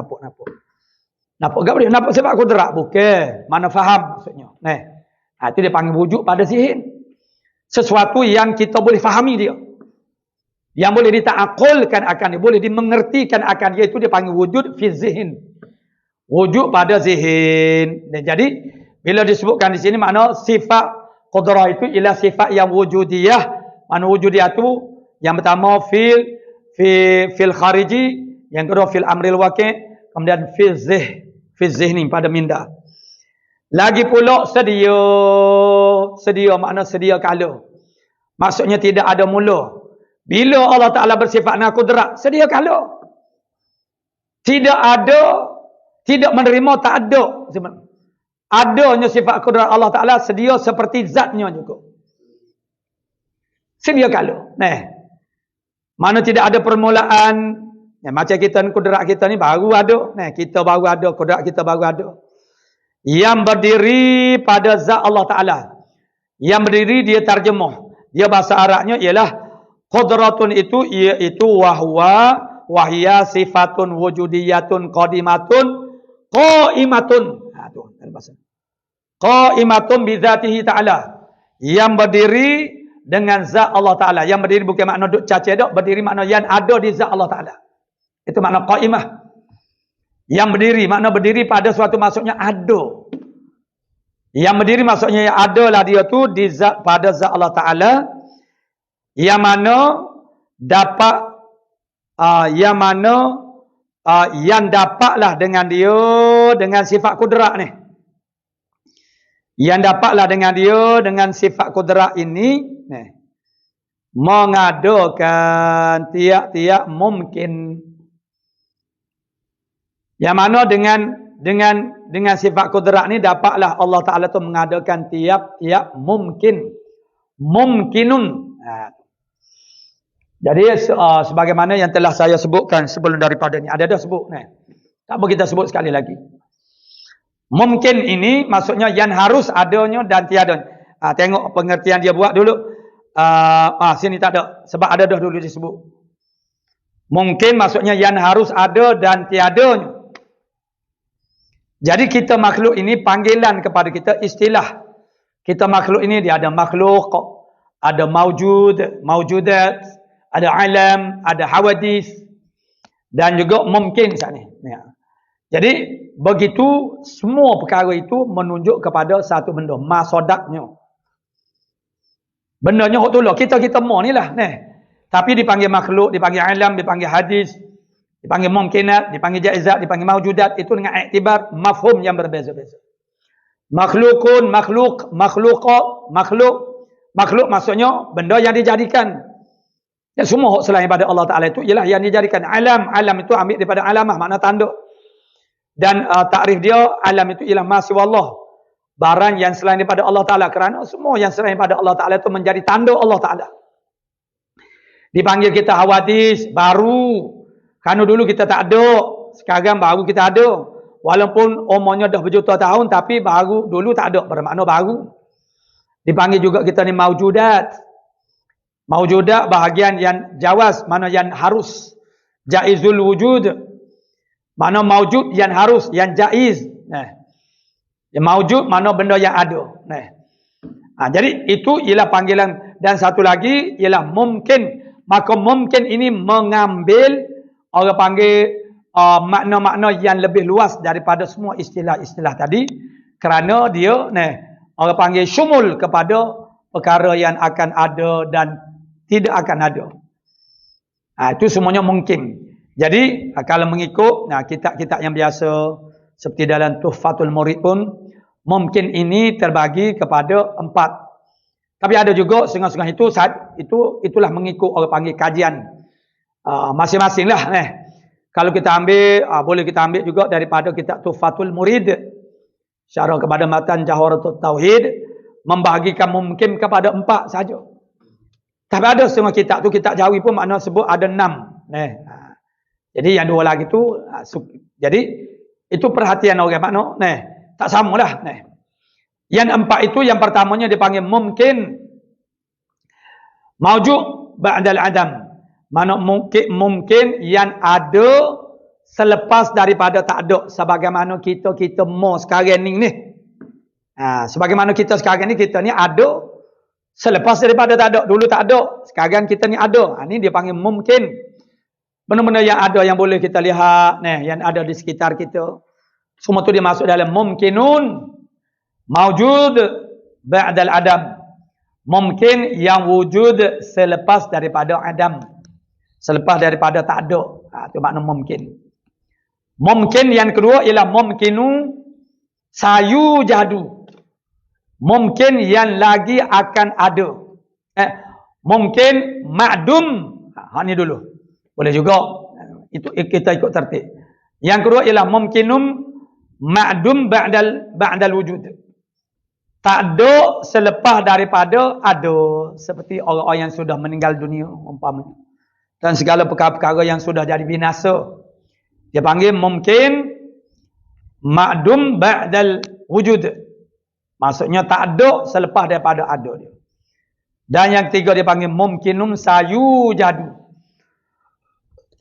tak boleh nampak sifat kudrat? Bukan. Mana faham maksudnya. Itu dia panggil wujud pada zihin. Sesuatu yang kita boleh fahami dia. Yang boleh dita'akulkan akan dia, boleh dimengertikan akan dia, itu dia panggil wujud fi zihin. Wujud pada zihin. Dan jadi bila disebutkan di sini makna sifat qudrah itu ialah sifat yang wujudiyah. Mana wujudiyah itu yang pertama fil khariji, yang kedua fil amril waqi', kemudian fil zihni pada minda. Lagi pula sedia makna sedia kala. Maksudnya tidak ada mula. Bila Allah Taala bersifat qudrat, sedia kala. Tidak ada, tidak menerima, tak ada. Adanya sifat kudrat Allah Ta'ala sedia seperti zatnya juga. Sedia kala. Mana tidak ada permulaan. Macam kita ni, kudrat kita ni baru ada. Kita baru ada, kudrat kita baru ada. Yang berdiri pada zat Allah Ta'ala. Yang berdiri dia terjemah. Dia bahasa Arabnya ialah qudratun itu, iaitu wahya sifatun wujudiyatun qadimatun qaimatun. Qaimatun bizatihi ta'ala. Yang berdiri dengan zat Allah Ta'ala. Yang berdiri bukan makna duk cacat duk. Berdiri makna yang ada di zat Allah Ta'ala. Itu makna qaimah. Yang berdiri, makna berdiri pada suatu maksudnya ada. Yang berdiri maksudnya yang ada lah dia tu di zat, pada zat Allah Ta'ala. Yang mana dapat, yang dapatlah dengan dia, dengan sifat kudrat ni. Yang dapatlah dengan dia, dengan sifat kudrat ini, mengadakan tiap-tiap mungkin. Yang mana dengan sifat kudrat ni dapatlah Allah Ta'ala tu mengadakan tiap-tiap mungkin. Mungkinun. Jadi sebagaimana yang telah saya sebutkan sebelum daripada ni, ada dah sebut. Tak apa kita sebut sekali lagi. Mungkin ini maksudnya yang harus adanya dan tiada. Tengok pengertian dia buat dulu. Sini tak ada. Sebab ada dah dulu disebut. Mungkin maksudnya yang harus ada dan tiadanya. Jadi kita makhluk ini panggilan kepada kita istilah. Kita makhluk ini dia ada makhluk, ada maujudat, ada alam, ada hawadis dan juga mungkin saat ni. Jadi begitu semua perkara itu menunjuk kepada satu benda, masodaknya. Bendanya hok tolak kita mau ni lah. Tapi dipanggil makhluk, dipanggil alam, dipanggil hadis, dipanggil mungkinat, dipanggil jaizat, dipanggil maujudat, itu dengan iktibar mafhum yang berbeza-beza. Makhlukun, makhluk maksudnya benda yang dijadikan. Dan semua selain daripada Allah Ta'ala itu ialah yang dijadikan alam. Alam itu ambil daripada alamah, makna tanduk. Dan takrif dia, alam itu ialah ma siwa Allah. Barang yang selain daripada Allah Ta'ala. Kerana semua yang selain daripada Allah Ta'ala itu menjadi tanduk Allah Ta'ala. Dipanggil kita hawadis, baru. Kerana dulu kita tak ada. Sekarang baru kita ada. Walaupun umurnya dah berjuta tahun, tapi baru, dulu tak ada. Bermakna baru. Dipanggil juga kita ni maujudat. Maujudat bahagian yang jawaz, mana yang harus. Jaizul wujud. Mana maujud yang harus, yang jaiz. Yang maujud mana benda yang ada. Jadi itu ialah panggilan. Dan satu lagi ialah mungkin. Maka mungkin ini mengambil orang panggil makna-makna yang lebih luas daripada semua istilah-istilah tadi. Kerana dia orang panggil syumul kepada perkara yang akan ada dan tidak akan ada. Itu semuanya mungkin. Jadi kalau mengikut kitab-kitab yang biasa seperti dalam Tuhfatul Murid pun mungkin ini terbagi kepada 4. Tapi ada juga setengah-setengah itulah mengikut orang panggil kajian masing-masing lah. Kalau kita ambil boleh kita ambil juga daripada kitab Tuhfatul Murid. Syarah kepada matan Jawharatul Tauhid membahagikan mungkin kepada 4 saja. Tapi ada setengah kitab tu, kitab Jawi pun makna sebut ada 6. Jadi yang 2 lagi tu jadi itu perhatian orang makna tak samalah. Yang 4 itu yang pertamanya dipanggil mungkin maujud ba'dal adam. Mana mungkin yang ada selepas daripada tak ada. Sebagaimana kita mau sekarang ni. Sebagaimana kita sekarang ni, kita ni ada selepas daripada tak ada. Dulu tak ada, sekarang kita ni ada. Ini dia panggil mungkin. Benda-benda yang ada yang boleh kita lihat, yang ada di sekitar kita. Semua tu dia masuk dalam mungkinun maujud ba'dal adam. Mungkin yang wujud selepas daripada adam. Selepas daripada tak ada. Itu makna mungkin. Mungkin yang kedua ialah mungkinu sayu jadu. Mungkin yang lagi akan ada. Mungkin ma'dum. Ini dulu. Boleh juga. Itu kita ikut tertib. Yang kedua ialah mungkinum ma'dum ba'dal wujud. Tak ada selepas daripada ada. Seperti orang-orang yang sudah meninggal dunia umpamanya. Dan segala perkara-perkara yang sudah jadi binasa. Dia panggil mungkin ma'dum ba'dal wujud. Maksudnya tak ada selepas daripada ada dia. Dan yang ketiga dia panggil mungkinum sayu jadu.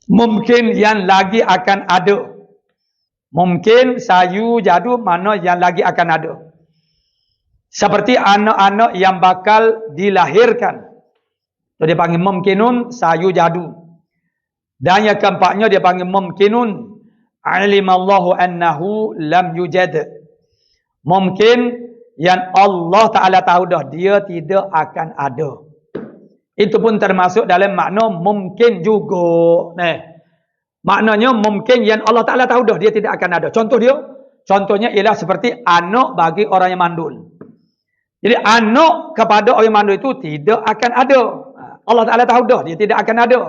Mungkin yang lagi akan ada. Mungkin sayu jadu mana yang lagi akan ada. Seperti anak-anak yang bakal dilahirkan. So, dia panggil mumkinun sayu jadu. Dan yang keempatnya dia panggil mumkinun alimallahu annahu lam yujad. Mungkin yang Allah Ta'ala tahu dah dia tidak akan ada. Itu pun termasuk dalam makna mungkin juga. Maknanya mungkin yang Allah Ta'ala tahu dah dia tidak akan ada. Contohnya ialah seperti anak bagi orang yang mandul. Jadi anak kepada orang yang mandul itu tidak akan ada. Allah Ta'ala tahu dah dia tidak akan ada.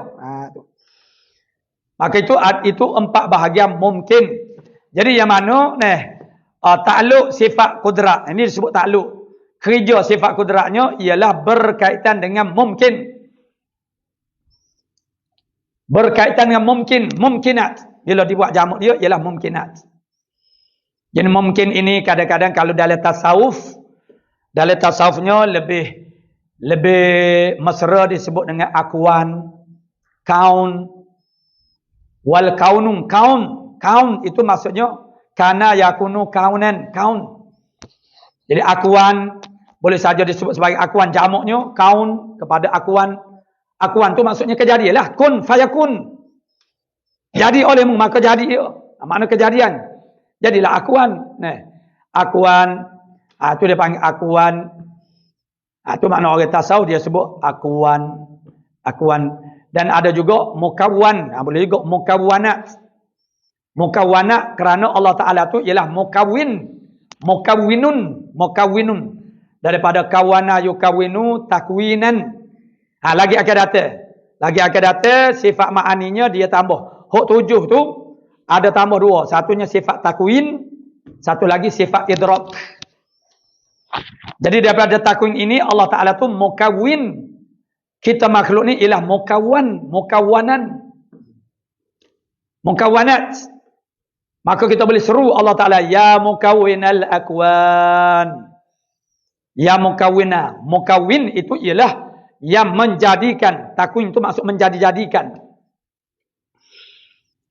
Maka itu 4 bahagian mungkin. Jadi yang mana takluk sifat kudrat. Ini disebut takluk. Kerja sifat kudratnya ialah berkaitan dengan mungkin. Berkaitan dengan mungkin. Mungkinat. Bila dibuat jamak dia ialah mungkinat. Jadi mungkin ini kadang-kadang kalau dalam tasawuf. Dalam tasawufnya lebih mesra disebut dengan akwan, kaun, wal kaunun, kaun itu maksudnya kana yakunu kaunan, kaun. Jadi akwan boleh saja disebut sebagai akwan, jamaknya kaun kepada akwan. Akwan tu maksudnya kejadian lah, kun fayakun. Jadi olehmu maka jadi dia. Makna kejadian. Jadilah akwan. Akwan itu dia panggil akwan. Itu makna orang tasawuf dia sebut akwan. Dan ada juga mukawwan. Boleh juga mukawwanat. Mukawwanat kerana Allah Ta'ala tu ialah mukawwin. Mukawwinun. Daripada kawana yukawwinu takwinan. Lagi akan datang. Lagi akan datang sifat ma'aninya dia tambah. Hok 7 tu ada tambah 2. Satunya sifat takwin, satu lagi sifat idrak. Jadi daripada takwin ini Allah Taala tu mukawwin. Kita makhluk ni ialah mukawwanan. Mukawwanat. Maka kita boleh seru Allah Taala ya mukawwinal akwan. Ya mukawwina. Mukawwin itu ialah yang menjadikan. Takwin itu maksud menjadi-jadikan.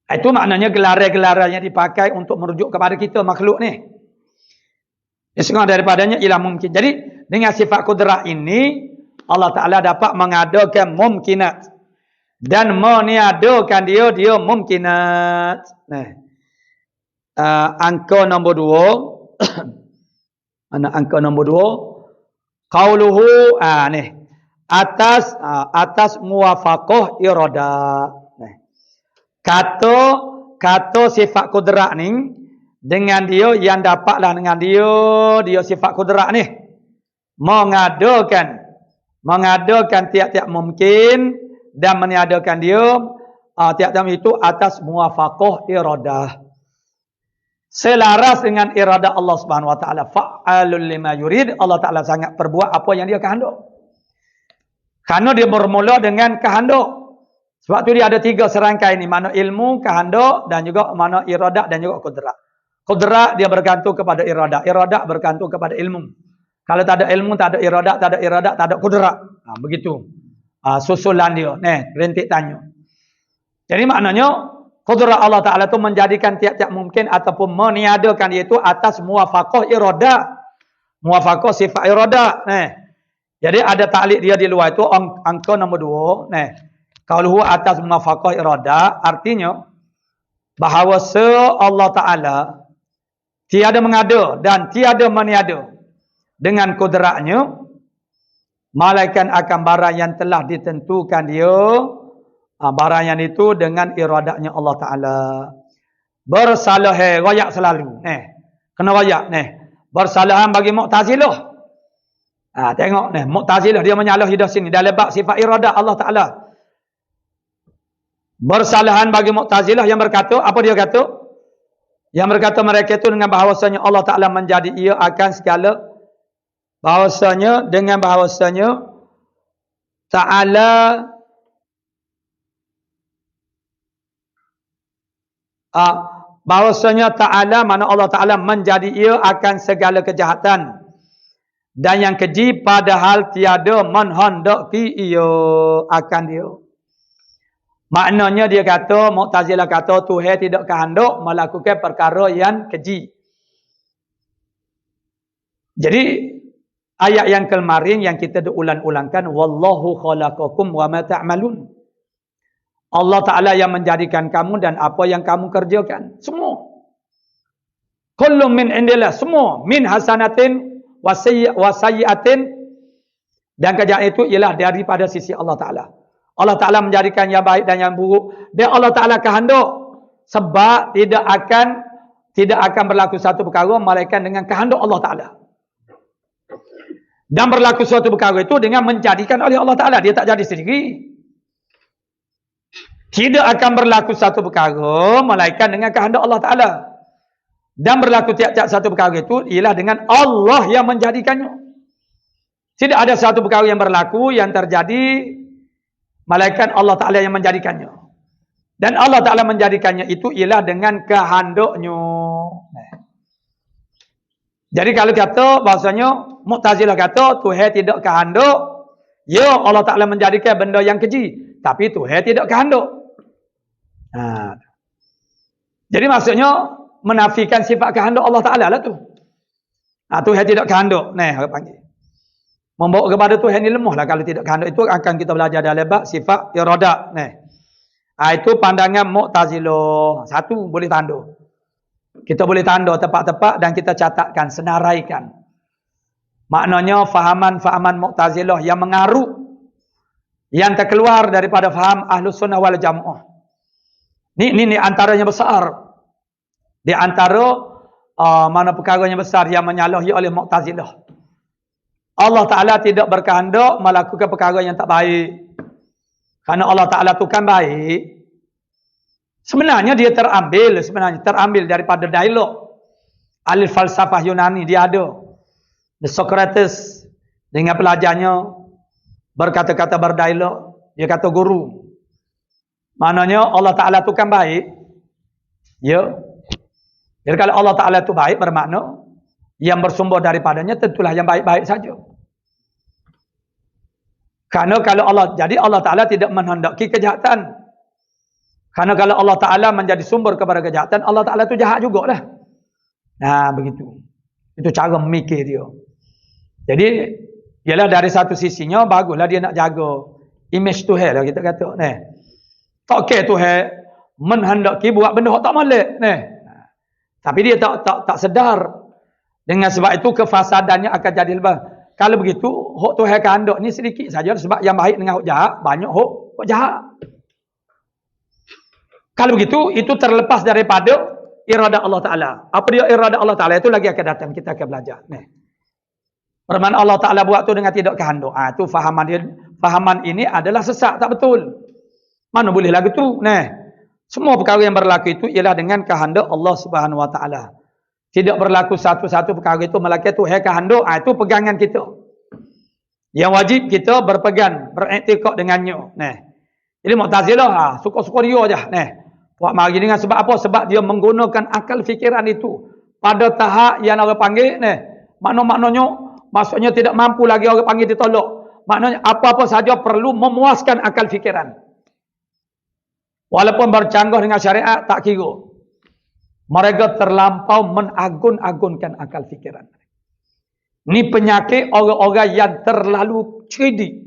Itu maknanya gelaran-gelaran yang dipakai untuk merujuk kepada kita makhluk ni. Setengah daripadanya ialah mungkin. Jadi dengan sifat kudrah ini Allah Ta'ala dapat mengadakan mumkinat. Dan meniadakan dia mumkinat. Nah, angka nombor 2. Angka nombor 2. Qauluhu ni. Atas muwafaqah irada. Kata sifat kudrat ni dengan dia yang dapatlah dengan dia sifat kudrat ni mengadakan tiap-tiap mungkin dan meniadakan dia tiap-tiap itu atas muwafaqah iradah, selaras dengan iradah Allah Subhanahu wa taala. Fa'alul lima yurid, Allah Taala sangat perbuat apa yang dia kehendak. Kerana dia bermula dengan kehendak. Sebab tu dia ada 3 serangkai ni. Mana ilmu, kehendak dan juga mana iradah dan juga kudrat. Kudrat dia bergantung kepada iradah. Iradah bergantung kepada ilmu. Kalau tak ada ilmu, tak ada iradah, tak ada kudrat. Begitu. Susulan dia. Rintik tanya. Jadi maknanya, kudrat Allah Ta'ala tu menjadikan tiap-tiap mungkin ataupun meniadakan dia itu atas muwafaqah iradah. Muwafaqah sifat iradah. Jadi ada ta'liq dia di luar itu, angka nombor 2. Kalau atas muwafaqah iradah, artinya bahawa Allah Ta'ala tiada mengada dan tiada meniada dengan kudratnya, malaikat akan barang yang telah ditentukan dia, barang yang itu dengan iradahnya Allah Ta'ala. Bersalah rayak selalu. Kena rayak. Bersalahan bagi Mu'tazilah. Tengok Mu'tazilah dia menyalah hidup sini dalam bab sifat iradah Allah Ta'ala. Bersalahan bagi Mu'tazilah yang berkata, apa dia kata? Yang berkata mereka itu dengan bahawasanya Allah Ta'ala menjadi ia akan segala, bahawasanya dengan bahawasanya Ta'ala bahawasanya Ta'ala, mana Allah Ta'ala menjadi ia akan segala kejahatan dan yang keji, padahal tiada menghendaki ia akan dia. Maknanya dia kata, Mu'tazilah kata Tuhan tidak kehendak melakukan perkara yang keji. Jadi ayat yang kemarin yang kita diulang-ulangkan, wallahu khalaqakum wa ma ta'malun. Allah Ta'ala yang menjadikan kamu dan apa yang kamu kerjakan. Semua. Kullu min indillah. Semua. Min hasanatin wa sayyiatin. Dan kejahatan itu ialah daripada sisi Allah Ta'ala. Allah Ta'ala menjadikan yang baik dan yang buruk. Dan Allah Ta'ala kehendak. Sebab tidak akan berlaku satu perkara melainkan dengan kehendak Allah Ta'ala. Dan berlaku suatu perkara itu dengan menjadikan oleh Allah Ta'ala. Dia tak jadi sendiri. Tidak akan berlaku satu perkara melainkan dengan kehendak Allah Ta'ala. Dan berlaku tiap-tiap satu perkara itu ialah dengan Allah yang menjadikannya. Tidak ada satu perkara yang berlaku yang terjadi malaikat Allah Ta'ala yang menjadikannya. Dan Allah Ta'ala menjadikannya itu ialah dengan kehendaknya. Jadi kalau kata bahasanya Mu'tazilah kata Tuhan tidak kehendak, ya Allah Ta'ala menjadikan benda yang keji, tapi Tuhan tidak kehendak. Jadi maksudnya menafikan sifat kehendak Allah Ta'ala lah tu. Tuhan tidak kehendak. Apa panggil? Membawa kepada Tuhan ni lemah lah kalau tidak kehendak. Itu akan kita belajar dalam bab sifat iradah. Itu pandangan Mu'tazilah. Satu boleh tanda. Kita boleh tanda tepat-tepat dan kita catatkan, senaraikan. Maknanya fahaman-fahaman Mu'tazilah yang mengarut, yang terkeluar daripada faham Ahlus Sunnah wal Jamaah. Ni antaranya besar. Di antara mana perkara yang besar yang menyalahi oleh Mu'tazilah. Allah Ta'ala tidak berkehendak melakukan perkara yang tak baik. Karena Allah Ta'ala itu kan baik. Sebenarnya dia terambil daripada dialog ahli falsafah Yunani. Dia ada The Socrates dengan pelajarnya berkata-kata berdialog. Dia kata guru. Maknanya Allah Ta'ala itu kan baik. Ya. Jadi kalau Allah Ta'ala itu baik bermakna yang bersumber daripadanya tentulah yang baik-baik saja. Karena kalau Allah Ta'ala tidak menghendaki kejahatan. Karena kalau Allah Ta'ala menjadi sumber kepada kejahatan, Allah Ta'ala itu jahat jugalah. Nah, begitu. Itu cara memikir dia. Jadi, ialah dari satu sisinya, baguslah dia nak jaga image Tuhan lah kita kata. Tak kira Tuhan menghendaki buat benda yang tak molek. Tapi dia tak sedar. Dengan sebab itu kefasadannya akan jadi lebih. Kalau begitu, hak Tuhan kehendak ni sedikit saja sebab yang baik dengan hak jahat, banyak hak jahat. Kalau begitu, itu terlepas daripada iradah Allah Ta'ala. Apa dia iradah Allah Ta'ala? Itu lagi akan datang, kita akan belajar. Bermakna Allah Ta'ala buat tu dengan tidak kehendak. Itu fahaman ini adalah sesat, tak betul. Mana boleh lagu tu? Semua perkara yang berlaku itu ialah dengan kehendak Allah Subhanahu Wa Ta'ala. Tidak berlaku satu-satu perkara itu melainkan Tuhan kehendak. Itu pegangan kita. Yang wajib kita berpegang, beriktikad dengannya. Jadi Mu'tazilah suka-suka dia aja. Buat mari dengan sebab apa? Sebab dia menggunakan akal fikiran itu pada tahap yang orang panggil maknanya maksudnya tidak mampu lagi orang panggil ditolak. Maknanya apa-apa saja perlu memuaskan akal fikiran. Walaupun bercanggah dengan syariat tak kira. Mereka terlampau mengagun-agunkan akal fikiran. Ini penyakit orang-orang yang terlalu cerdik.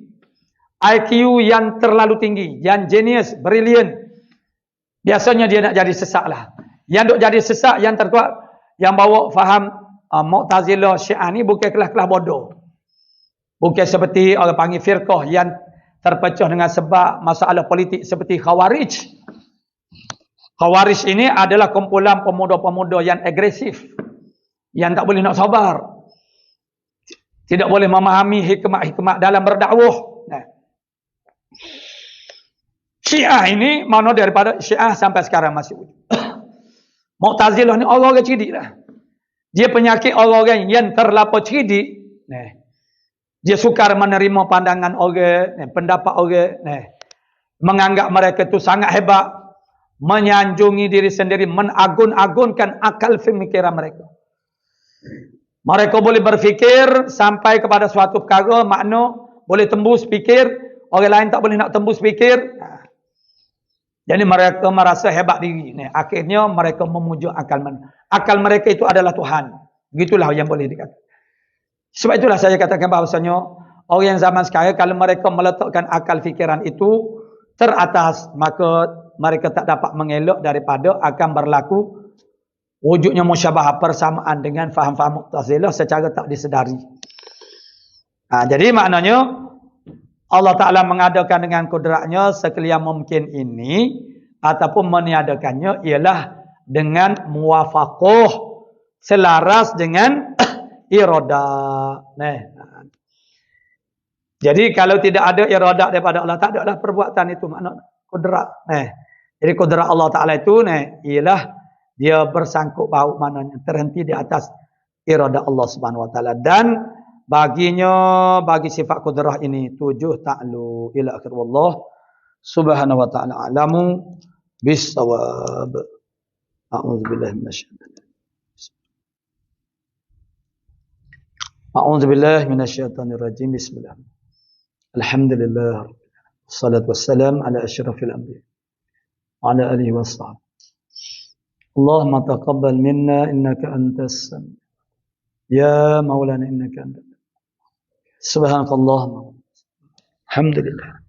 IQ yang terlalu tinggi. Yang genius, brilliant. Biasanya dia nak jadi sesak lah. Yang duk jadi sesak, yang terkuat. Yang bawa faham Mu'tazilah Syiah ni bukan kelas-kelas bodoh. Bukan seperti orang panggil firqah yang terpecah dengan sebab masalah politik seperti Khawarij. Khawarij ini adalah kumpulan pemuda-pemuda yang agresif. Yang tak boleh nak sabar. Tidak boleh memahami hikmat-hikmat dalam berdakwah. Syiah ini mana daripada Syiah sampai sekarang masih wujud. Mu'tazilah ni orang-orang cerdik lah. Dia penyakit orang-orang yang terlampau cerdik. Dia sukar menerima pandangan orang, pendapat orang. Menganggap mereka itu sangat hebat. Menyanjungi diri sendiri, menagun-agunkan akal pemikiran mereka. Mereka boleh berfikir sampai kepada suatu perkara, makna boleh tembus fikir, orang lain tak boleh nak tembus fikir. Jadi mereka merasa hebat diri. Akhirnya mereka memuja akal mana. Akal mereka itu adalah Tuhan. Begitulah yang boleh dikatakan. Sebab itulah saya katakan bahawasanya orang yang zaman sekarang kalau mereka meletakkan akal fikiran itu teratas, maka mereka tak dapat mengelak daripada akan berlaku wujudnya musyabahah persamaan dengan faham-faham Mu'tazilah secara tak disedari. Jadi maknanya Allah Ta'ala mengadakan dengan kudratnya sekalian mungkin ini ataupun meniadakannya ialah dengan muwafaqah selaras dengan iradah. Jadi kalau tidak ada iradah daripada Allah, tak adalah perbuatan itu makna kudrat. Jadi kudrat Allah Ta'ala itu ialah dia bersangkut bahu, maknanya terhenti di atas iradah Allah Subhanahu Wa Ta'ala. Dan baginya, bagi sifat kudrah ini 7 ta'lu ila akhir. Wallah Subhanahu Wa Ta'ala alamu bis-shawab. A'udzubillahi minasyaitonir rajim. Bismillah. Alhamdulillah. Wassalatu wassalam ala asyrafil anbiya wa ala alihi washabbihi. Allahumma taqabbal minna innaka antas sami'. Ya Maulana innaka antas. Subhanakallahumma. Alhamdulillah.